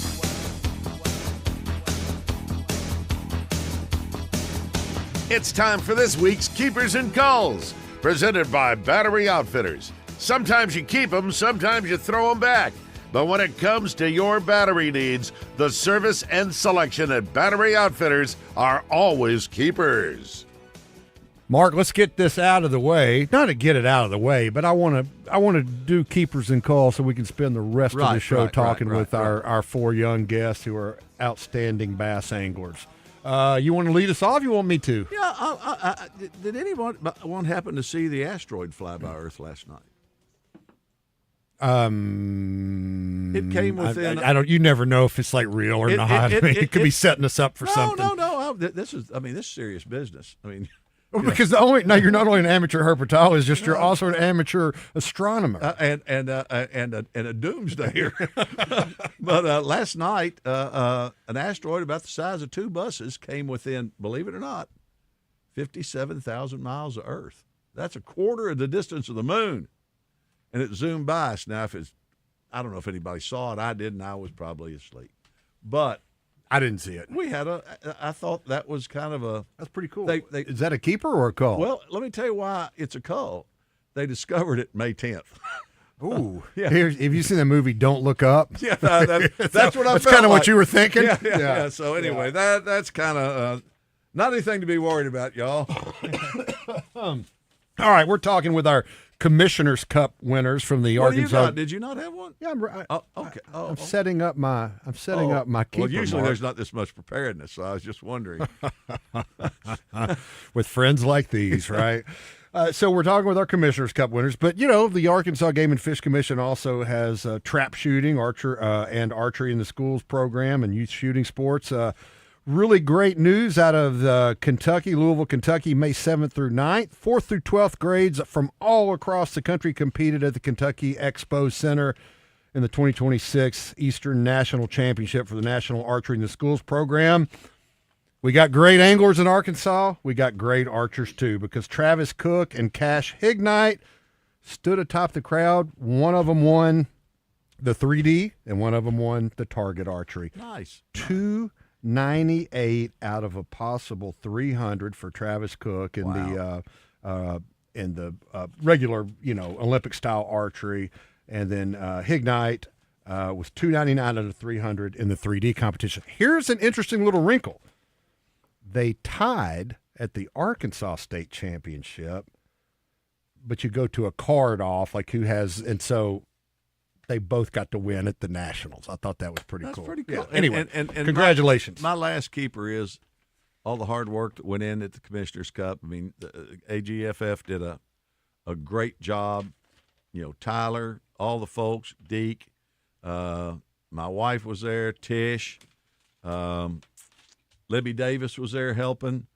S1: It's time for this week's Keepers and Calls, presented by Battery Outfitters. Sometimes you keep them, sometimes you throw them back. But when it comes to your battery needs, the service and selection at Battery Outfitters are always keepers.
S2: Mark, let's get this out of the way. Not to get it out of the way, but I want to do Keepers and Calls so we can spend the rest of the show talking with our four young guests who are outstanding bass anglers. You want to lead us off? You want me to?
S3: Yeah. Did anyone happen to see the asteroid fly by Earth last night? It came within.
S2: I don't. You never know if it's like real or not. It could be setting us up for something.
S3: No. This is serious business. I mean.
S2: Because you're not only an amateur herpetologist, you're also an amateur astronomer
S3: and a doomsdayer. But last night, an asteroid about the size of two buses came within, believe it or not, 57,000 miles of Earth. That's a quarter of the distance of the moon, and it zoomed by us. Now, I don't know if anybody saw it. I didn't. I was probably asleep, but.
S2: I didn't see it.
S3: I thought that was kind of
S2: that's pretty cool. Is that a keeper or a call?
S3: Well, let me tell you why it's a call. They discovered it May 10th.
S2: Ooh. Yeah. Have you seen the movie Don't Look Up?
S3: Yeah, that's what I felt.
S2: That's kind of what you were thinking?
S3: Yeah. So anyway, that's kind of not anything to be worried about, y'all.
S2: All right, we're talking with our Commissioner's Cup winners from the Arkansas.
S3: Did you not have one?
S2: Yeah,
S3: okay.
S2: I'm setting up my keeper.
S3: Well, usually
S2: Mark.
S3: there's not this much preparedness, so I was just wondering.
S2: With friends like these, right? So we're talking with our Commissioner's Cup winners, but the Arkansas Game and Fish Commission also has trap shooting, and archery in the schools program and youth shooting sports. Really great news out of Louisville, Kentucky, May 7th through 9th. 4th through 12th grades from all across the country competed at the Kentucky Expo Center in the 2026 Eastern National Championship for the National Archery in the Schools program. We got great anglers in Arkansas. We got great archers, too, because Travis Cook and Cash Hignite stood atop the crowd. One of them won the 3D, and one of them won the target archery.
S3: Nice.
S2: 298 out of a possible 300 for Travis Cook in the regular, Olympic style archery, and then Hignite was 299 out of 300 in the 3D competition. Here's an interesting little wrinkle: they tied at the Arkansas State Championship, but you go to a card off, like who has, and so. They both got to win at the Nationals. I thought that was pretty cool.
S3: That's pretty cool.
S2: Yeah. Anyway,
S3: and
S2: congratulations.
S3: My last keeper is all the hard work that went in at the Commissioner's Cup. I mean, the AGFF did a great job. Tyler, all the folks, Deke, my wife was there, Tish, Libby Davis was there helping.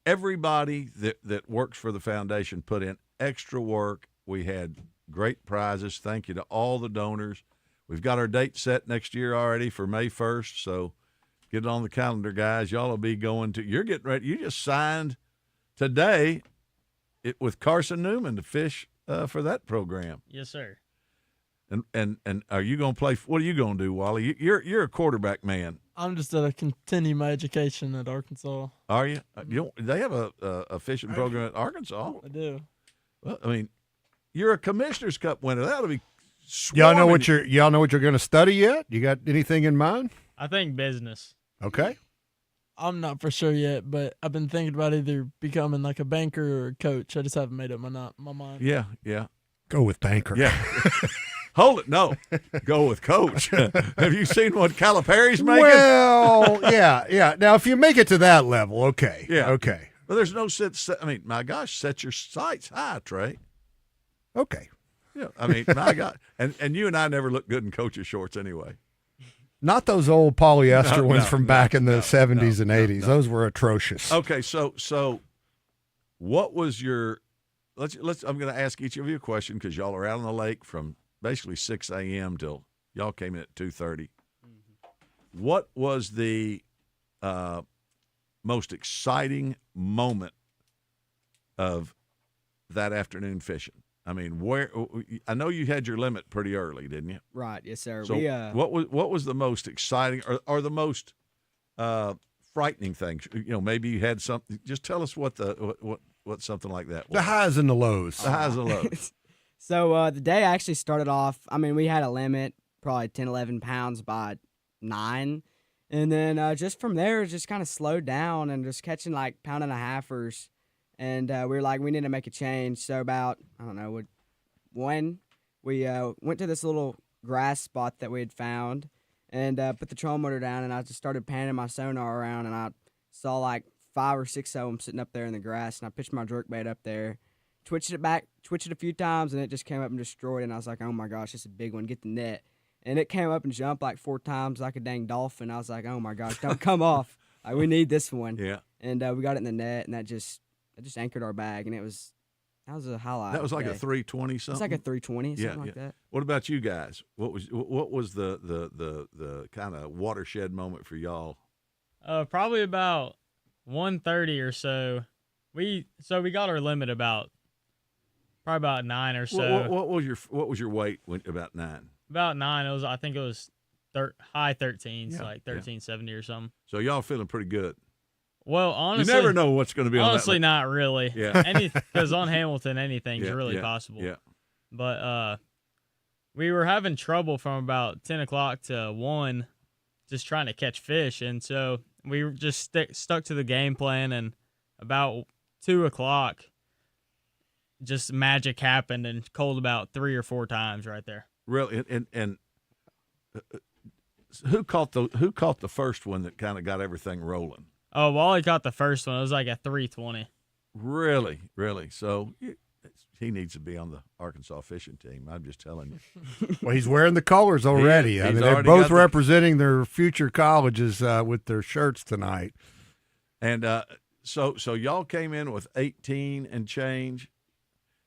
S3: Everybody that works for the foundation put in extra work. We had great prizes. Thank you to all the donors. We've got our date set next year already for May 1st, so get it on the calendar, guys. Y'all will be going to – you're getting ready. You just signed today with Carson Newman to fish for that program.
S13: Yes, sir.
S3: And are you going to play – what are you going to do, Wally? You're a quarterback man.
S12: I'm just going to continue my education at Arkansas.
S3: Are you? They have a fishing program at Arkansas.
S12: I do.
S3: Well, I mean, you're a Commissioner's Cup winner. That'll be
S2: y'all know what you're going to study yet? You got anything in mind?
S13: I think business.
S2: Okay.
S12: I'm not for sure yet, but I've been thinking about either becoming like a banker or a coach. I just haven't made up my mind.
S3: Yeah.
S2: Go with banker.
S3: Yeah. Hold it. No. Go with coach. Have you seen what Calipari's making?
S2: Well, yeah. Now, if you make it to that level, okay.
S3: Yeah.
S2: Okay.
S3: Well, there's no set. I mean, my gosh, set your sights high, Trey.
S2: Okay.
S3: Yeah, I mean, my God. And you and I never looked good in coach's shorts anyway.
S2: Not those old polyester ones from back in the 70s and 80s. Those were atrocious.
S3: Okay, so what was your let's I'm going to ask each of you a question because y'all are out on the lake from basically 6 a.m. till y'all came in at 2:30. What was the most exciting moment of that afternoon fishing? I mean, I know you had your limit pretty early, didn't you?
S14: Right. Yes, sir.
S3: So what was the most exciting or the most frightening thing? Maybe you had something. Just tell us what something like that was.
S2: The highs and the lows.
S3: The highs and lows.
S14: So the day actually started off, I mean, we had a limit, probably 10, 11 pounds by 9. And then just from there, it just kind of slowed down and just catching like 1.5-pounders. And we were like, we need to make a change. So about, I don't know, when we went to this little grass spot that we had found and put the trolling motor down, and I just started panning my sonar around, and I saw like 5 or 6 of them sitting up there in the grass, and I pitched my jerkbait up there, twitched it a few times, and it just came up and destroyed it. And I was like, oh my gosh, it's a big one, get the net. And it came up and jumped like 4 times like a dang dolphin. I was like, oh my gosh, don't come off. Like, we need this one.
S3: Yeah.
S14: And we got it in the net, and that just anchored our bag, and that was a highlight.
S3: That was like a 320 something.
S14: It's like a 320, something like that.
S3: What about you guys? What was the kind of watershed moment for y'all?
S13: Probably about 1:30 or so. We got our limit probably about 9 or so.
S3: What was your weight about 9?
S13: About 9. I think it was high 13s, like 1370 or something.
S3: So y'all feeling pretty good.
S13: Well, honestly,
S3: you never know what's going to be on that.
S13: Honestly, not really.
S3: Yeah.
S13: Because on Hamilton, anything's really possible.
S3: Yeah.
S13: But we were having trouble from about 10 o'clock to 1 just trying to catch fish. And so we were just stuck to the game plan. And about 2 o'clock, just magic happened and cold about 3 or 4 times right there.
S3: Really? And who caught the first one that kind of got everything rolling?
S13: Oh, Wally caught the first one. It was like a 320.
S3: Really? So he needs to be on the Arkansas fishing team. I'm just telling you.
S2: Well, he's wearing the colors already. I mean, they're both representing their future colleges with their shirts tonight.
S3: And so y'all came in with 18 and change.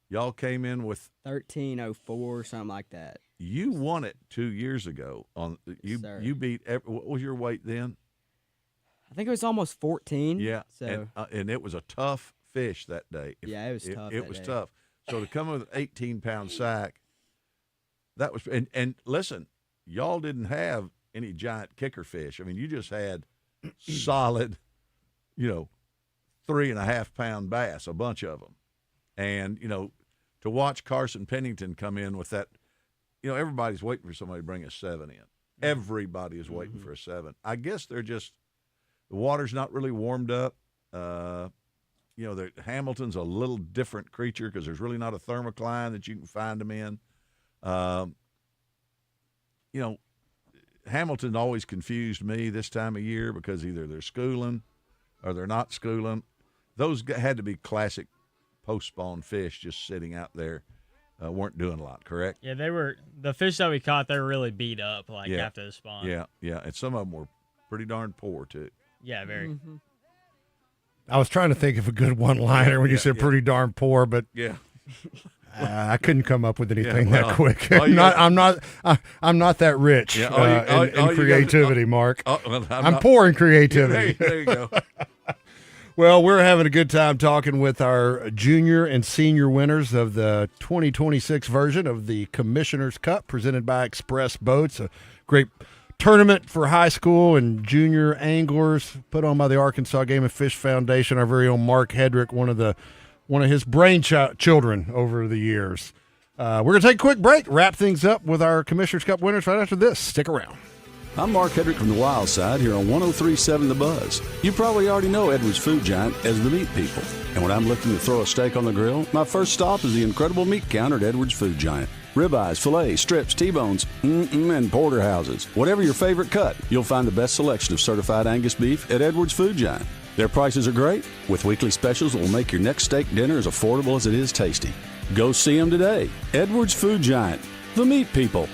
S3: Y'all came in with
S14: 1304, something like that.
S3: You won it 2 years ago. You beat. What was your weight then?
S14: I think it was almost 14.
S3: Yeah,
S14: so
S3: and it was a tough fish that day.
S14: It was tough.
S3: It was tough. So to come with an 18-pound sack, that was and listen, y'all didn't have any giant kicker fish. I mean, you just had solid, 3.5-pound bass, a bunch of them, and to watch Carson Pennington come in with that, everybody's waiting for somebody to bring a 7 in. Everybody is waiting for a 7. I guess they're just. The water's not really warmed up. Hamilton's a little different creature because there's really not a thermocline that you can find them in. Hamilton always confused me this time of year because either they're schooling or they're not schooling. Those had to be classic post-spawn fish just sitting out there, weren't doing a lot, correct?
S13: Yeah, the fish that we caught, they were really beat up after the spawn.
S3: Yeah, and some of them were pretty darn poor too.
S13: Yeah, very.
S2: I was trying to think of a good one-liner when you said pretty darn poor, but I couldn't come up with anything that quick. I'm not that rich in creativity, Mark. I'm poor in creativity.
S3: There you go.
S2: Well, we're having a good time talking with our junior and senior winners of the 2026 version of the Commissioner's Cup presented by Express Boats, a great tournament for high school and junior anglers put on by the Arkansas Game and Fish Foundation. Our very own Mark Hedrick, one of his children over the years. We're going to take a quick break, wrap things up with our Commissioner's Cup winners right after this. Stick around.
S7: I'm Mark Hedrick from the Wild Side here on 103.7 The Buzz. You probably already know Edwards Food Giant as the meat people. And when I'm looking to throw a steak on the grill, my first stop is the incredible meat counter at Edwards Food Giant. Ribeyes, fillets, strips, T-bones, and porterhouses. Whatever your favorite cut, you'll find the best selection of certified Angus beef at Edwards Food Giant. Their prices are great, with weekly specials that will make your next steak dinner as affordable as it is tasty. Go see them today. Edwards Food Giant, the meat people.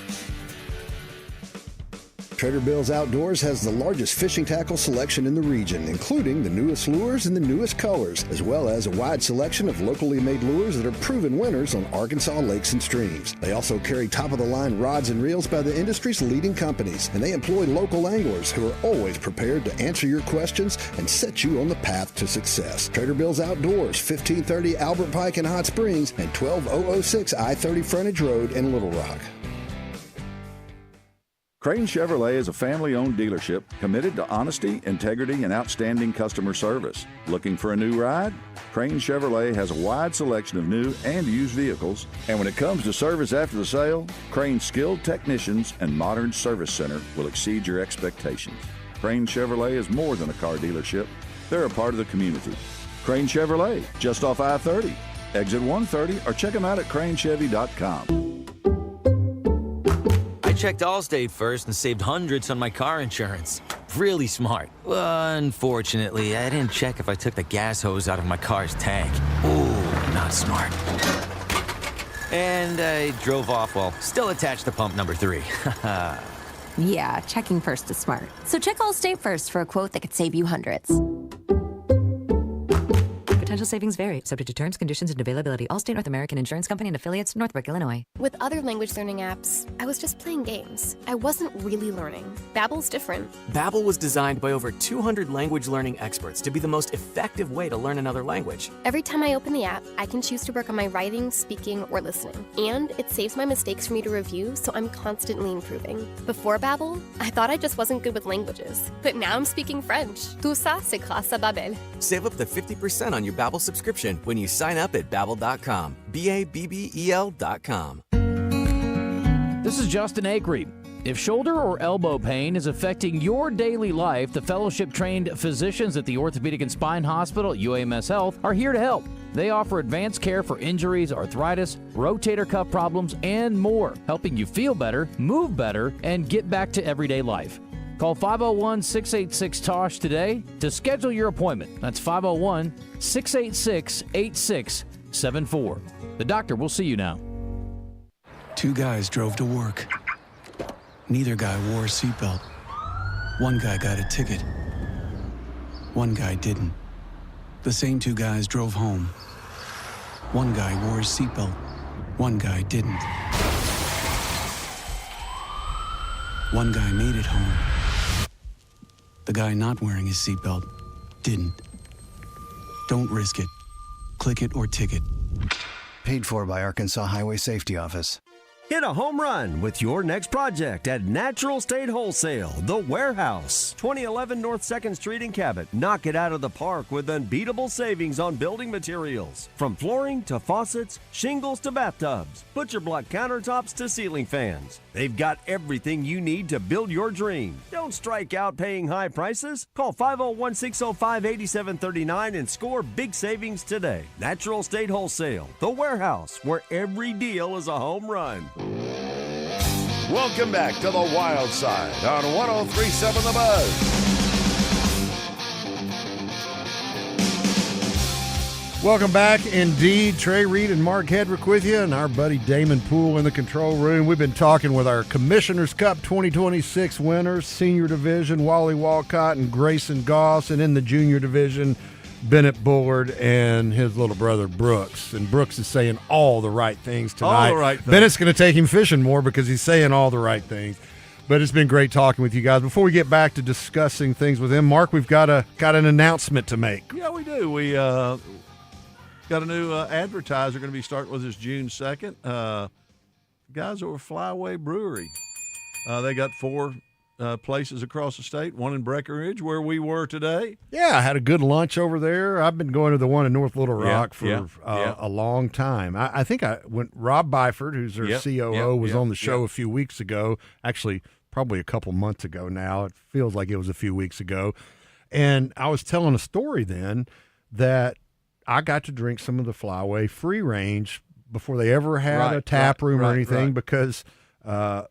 S8: Trader Bill's Outdoors has the largest fishing tackle selection in the region, including the newest lures and the newest colors, as well as a wide selection of locally made lures that are proven winners on Arkansas lakes and streams. They also carry top-of-the-line rods and reels by the industry's leading companies, and they employ local anglers who are always prepared to answer your questions and set you on the path to success. Trader Bill's Outdoors, 1530 Albert Pike in Hot Springs and 12006 I-30 Frontage Road in Little Rock.
S7: Crane Chevrolet is a family-owned dealership committed to honesty, integrity, and outstanding customer service. Looking for a new ride? Crane Chevrolet has a wide selection of new and used vehicles, and when it comes to service after the sale, Crane's skilled technicians and modern service center will exceed your expectations. Crane Chevrolet is more than a car dealership. They're a part of the community. Crane Chevrolet, just off I-30, exit 130, or check them out at cranechevy.com.
S4: I checked Allstate first and saved hundreds on my car insurance. Really smart. Unfortunately, I didn't check if I took the gas hose out of my car's tank. Ooh, not smart. And I drove off while still attached to pump number 3.
S19: Yeah, checking first is smart. So check Allstate first for a quote that could save you hundreds.
S20: Potential savings vary, subject to terms, conditions, and availability. Allstate North American Insurance Company and affiliates, Northbrook, Illinois.
S21: With other language learning apps, I was just playing games. I wasn't really learning. Babbel's different.
S22: Babbel was designed by over 200 language learning experts to be the most effective way to learn another language.
S21: Every time I open the app, I can choose to work on my writing, speaking, or listening. And it saves my mistakes for me to review, so I'm constantly improving. Before Babbel, I thought I just wasn't good with languages. But now I'm speaking French. Tout ça, c'est grâce à Babbel.
S22: Save up to 50% on your Babbel subscription when you sign up at Babbel.com. Babbel.com.
S24: This is Justin Acree. If shoulder or elbow pain is affecting your daily life, the fellowship-trained physicians at the Orthopedic and Spine Hospital at UAMS Health are here to help. They offer advanced care for injuries, arthritis, rotator cuff problems, and more, helping you feel better, move better, and get back to everyday life. Call 501-686-TOSH today to schedule your appointment. That's 501-686-8674. The doctor will see you now.
S25: Two guys drove to work. Neither guy wore a seatbelt. One guy got a ticket. One guy didn't. The same two guys drove home. One guy wore his seatbelt. One guy didn't. One guy made it home. The guy not wearing his seatbelt didn't. Don't risk it. Click it or ticket.
S28: Paid for by Arkansas Highway Safety Office.
S29: Hit a home run with your next project at Natural State Wholesale, The Warehouse, 2011 North 2nd Street in Cabot. Knock it out of the park with unbeatable savings on building materials. From flooring to faucets, shingles to bathtubs, butcher block countertops to ceiling fans. They've got everything you need to build your dream. Don't strike out paying high prices. Call 501-605-8739 and score big savings today. Natural State Wholesale, The Warehouse, where every deal is a home run.
S1: Welcome back to the Wild Side on 103.7 The Buzz.
S2: Welcome back indeed. Trey Reid and Mark Hedrick with you, and our buddy Damon Poole in the control room. We've been talking with our Commissioner's Cup 2026 winners, senior division, Wally Walcott and Grayson Goss, and in the junior division, Bennett Bullard and his little brother Brooks. And Brooks is saying all the right things tonight.
S3: All the right things.
S2: Bennett's going to take him fishing more because he's saying all the right things. But it's been great talking with you guys. Before we get back to discussing things with him, Mark, we've got an announcement to make.
S3: Yeah, we do. We got a new advertiser going to be starting with us June 2nd. Guys over Flyway Brewery. They got 4 places across the state, one in Breckenridge where we were today.
S2: Yeah, I had a good lunch over there. I've been going to the one in North Little Rock for a long time. I think when Rob Byford, who's their COO, was on the show a few weeks ago, actually probably a couple months ago now. It feels like it was a few weeks ago. And I was telling a story then that I got to drink some of the Flyway free range before they ever had a tap room or anything because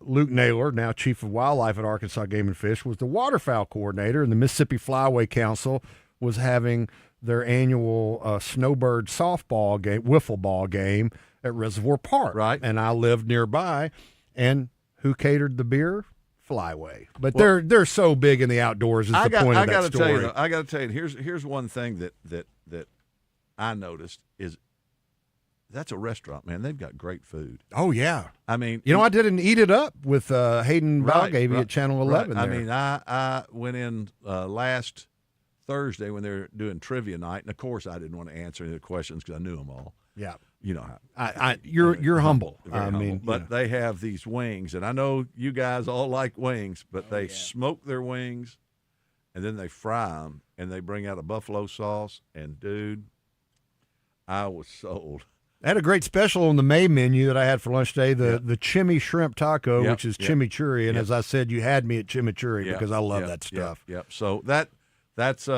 S2: Luke Naylor, now Chief of Wildlife at Arkansas Game and Fish, was the waterfowl coordinator, and the Mississippi Flyway Council was having their annual snowbird softball game, wiffle ball game at Reservoir Park.
S3: Right.
S2: And I lived nearby. And who catered the beer? Flyway. But
S3: Well,
S2: they're so big in the outdoors is the point of that story.
S3: I got to tell you, here's one thing that I noticed is that's a restaurant, man. They've got great food.
S2: Oh, yeah.
S3: I mean,
S2: I did an Eat It Up with Hayden Balgavy at Channel 11.
S3: Right. I
S2: there.
S3: mean, I went in last Thursday when they were doing trivia night, and of course I didn't want to answer any of the questions because I knew them all.
S2: Yeah.
S3: You know how
S2: you're humble.
S3: Very humble.
S2: mean,
S3: But they have these wings, and I know you guys all like wings, but they smoke their wings, and then they fry them, and they bring out a buffalo sauce, and dude, I was sold.
S2: I had a great special on the May menu that I had for lunch today, the chimi shrimp taco, which is chimichurri. And as I said, you had me at chimichurri because I love that stuff.
S3: Yep. So that's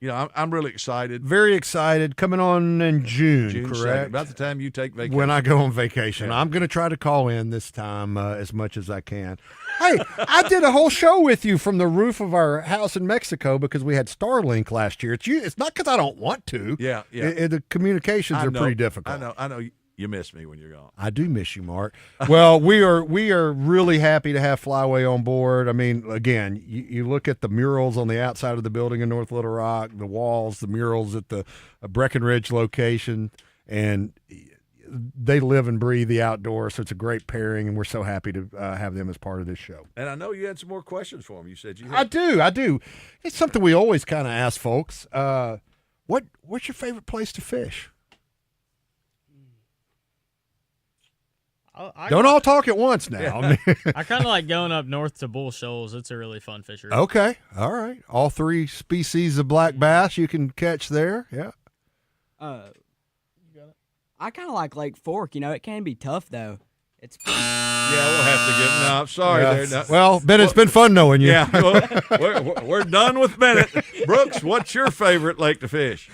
S3: I'm really excited.
S2: Very excited. Coming on in June, correct?
S3: 2nd, about the time you take vacation.
S2: When I go on vacation.
S3: Yeah.
S2: I'm going to try to call in this time as much as I can. Hey, I did a whole show with you from the roof of our house in Mexico because we had Starlink last year. It's not because I don't want to.
S3: Yeah.
S2: The communications are pretty difficult.
S3: I know. You miss me when you're gone.
S2: I do miss you, Mark. Well, we are really happy to have Flyway on board. I mean, again, you look at the murals on the outside of the building in North Little Rock, the walls, the murals at the Breckenridge location, and they live and breathe the outdoors, so it's a great pairing, and we're so happy to have them as part of this show.
S3: And I know you had some more questions for them. You said you had.
S2: I do. It's something we always kind of ask folks. What's your favorite place to fish? Don't all talk at once now.
S13: I kind of like going up north to Bull Shoals. It's a really fun fishery.
S2: Okay. All right. All three species of black bass you can catch there. Yeah.
S14: I kind of like Lake Fork. It can be tough, though. It's
S3: we'll have to get. No, I'm sorry.
S2: Yeah.
S3: There. No.
S2: Well, Ben, it's been fun knowing you.
S3: Yeah. Well, we're done with Bennett. Brooks, what's your favorite lake to fish?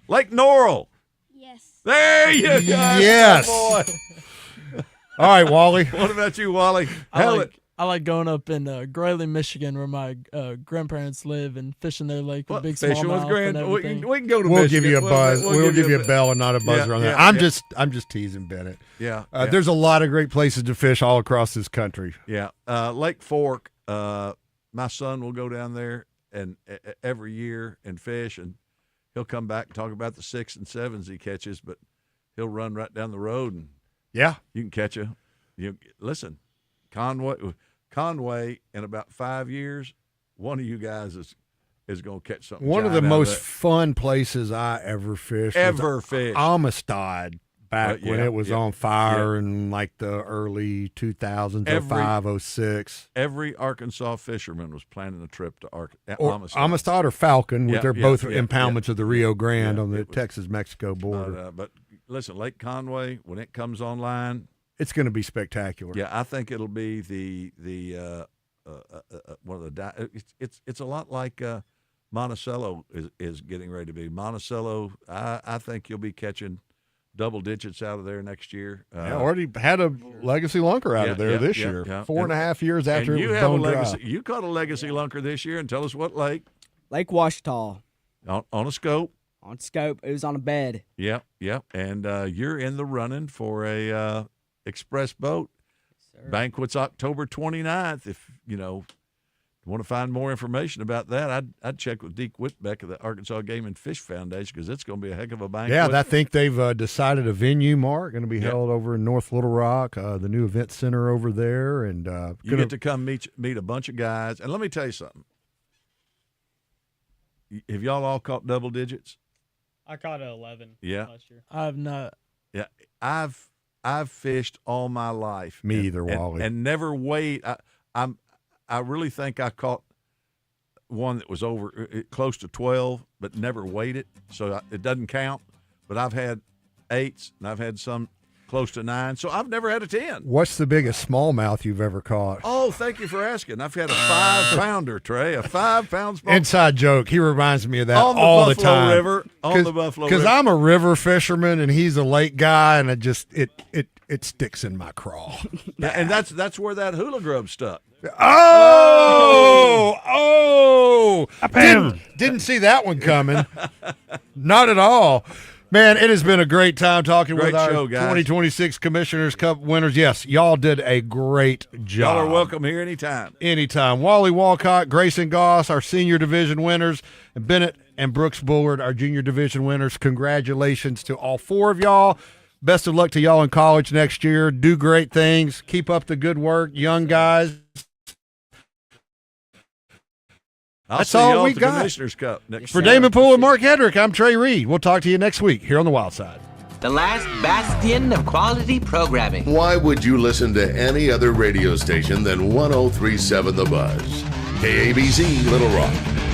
S3: Lake Norrell.
S5: Yes.
S3: There you go.
S2: Yes.
S3: Boy.
S2: All right, Wally.
S3: What about you, Wally?
S12: I like going up in Greeley, Michigan, where my grandparents live, and fishing their lake with big
S3: fishing with
S12: smallmouth.
S3: We can go to
S2: We'll
S3: Michigan.
S2: give you a buzz. We'll give you a bell and not a buzzer on that. I'm just teasing Bennett.
S3: Yeah.
S2: There's a lot of great places to fish all across this country.
S3: Yeah. Lake Fork. My son will go down there and every year and fish, and he'll come back and talk about the 6 and 7s he catches, but he'll run right down the road and you can catch a. Listen, Conway in about 5 years, one of you guys is going to catch something.
S2: One of the most fun places I ever fished. Amistad, back when it was on fire in like the early 2000s, 05, 06.
S3: Every Arkansas fisherman was planning a trip to
S2: Amistad or Falcon, they're both impoundments of the Rio Grande on the
S3: was,
S2: Texas-Mexico border.
S3: But listen, Lake Conway, when it comes online,
S2: it's going to be spectacular.
S3: Yeah, I think it'll be the one of the. It's a lot like Monticello is getting ready to be. Monticello, I think you'll be catching double digits out of there next year.
S2: Already had a legacy lunker out of there this year. 4.5 years after it was bone dry.
S3: You caught a legacy lunker this year, and tell us what lake?
S14: Lake Washita.
S3: On a scope.
S14: On scope. It was on a bed.
S3: Yep. And you're in the running for a express boat. Yes, banquet's October 29th. If you want to find more information about that, I'd check with Deke Whitbeck of the Arkansas Game and Fish Foundation because it's going to be a heck of a banquet.
S2: Yeah, I think they've decided a venue, Mark, going to be held over in North Little Rock, the new event center over there, and
S3: you get to come meet a bunch of guys. And let me tell you something. Have y'all all caught double digits?
S13: I caught 11 last year.
S12: I have not.
S3: Yeah, I've fished all my life.
S2: Me either, Wally.
S3: And never weighed. I really think I caught one that was over close to 12, but never weighed it, so it doesn't count. But I've had 8s, and I've had some close to 9, so I've never had a 10.
S2: What's the biggest smallmouth you've ever caught?
S3: Oh, thank you for asking. I've had a 5-pounder, Trey, a 5-pound smallmouth.
S2: Inside joke. He reminds me of that all the time.
S3: On the Buffalo River.
S2: Because I'm a river fisherman and he's a lake guy, and it sticks in my craw.
S3: And that's where that hula grub stuck.
S2: Didn't see that one coming. Not at all. Man, it has been a great time talking
S3: Great
S2: with our
S3: show, guys.
S2: 2026 Commissioners Cup winners. Yes, y'all did a great job.
S3: Y'all are welcome here anytime.
S2: Anytime. Wally Walcott, Grayson Goss, our senior division winners, and Bennett and Brooks Bullard, our junior division winners. Congratulations to all four of y'all. Best of luck to y'all in college next year. Do great things. Keep up the good work, young guys. That's all we got.
S3: Commissioners Cup next
S2: For Damon Poole and Mark Hedrick, I'm Trey Reid. We'll talk to you next week here on The Wild Side.
S5: The last bastion of quality programming.
S1: Why would you listen to any other radio station than 103.7 The Buzz? KABZ Little Rock.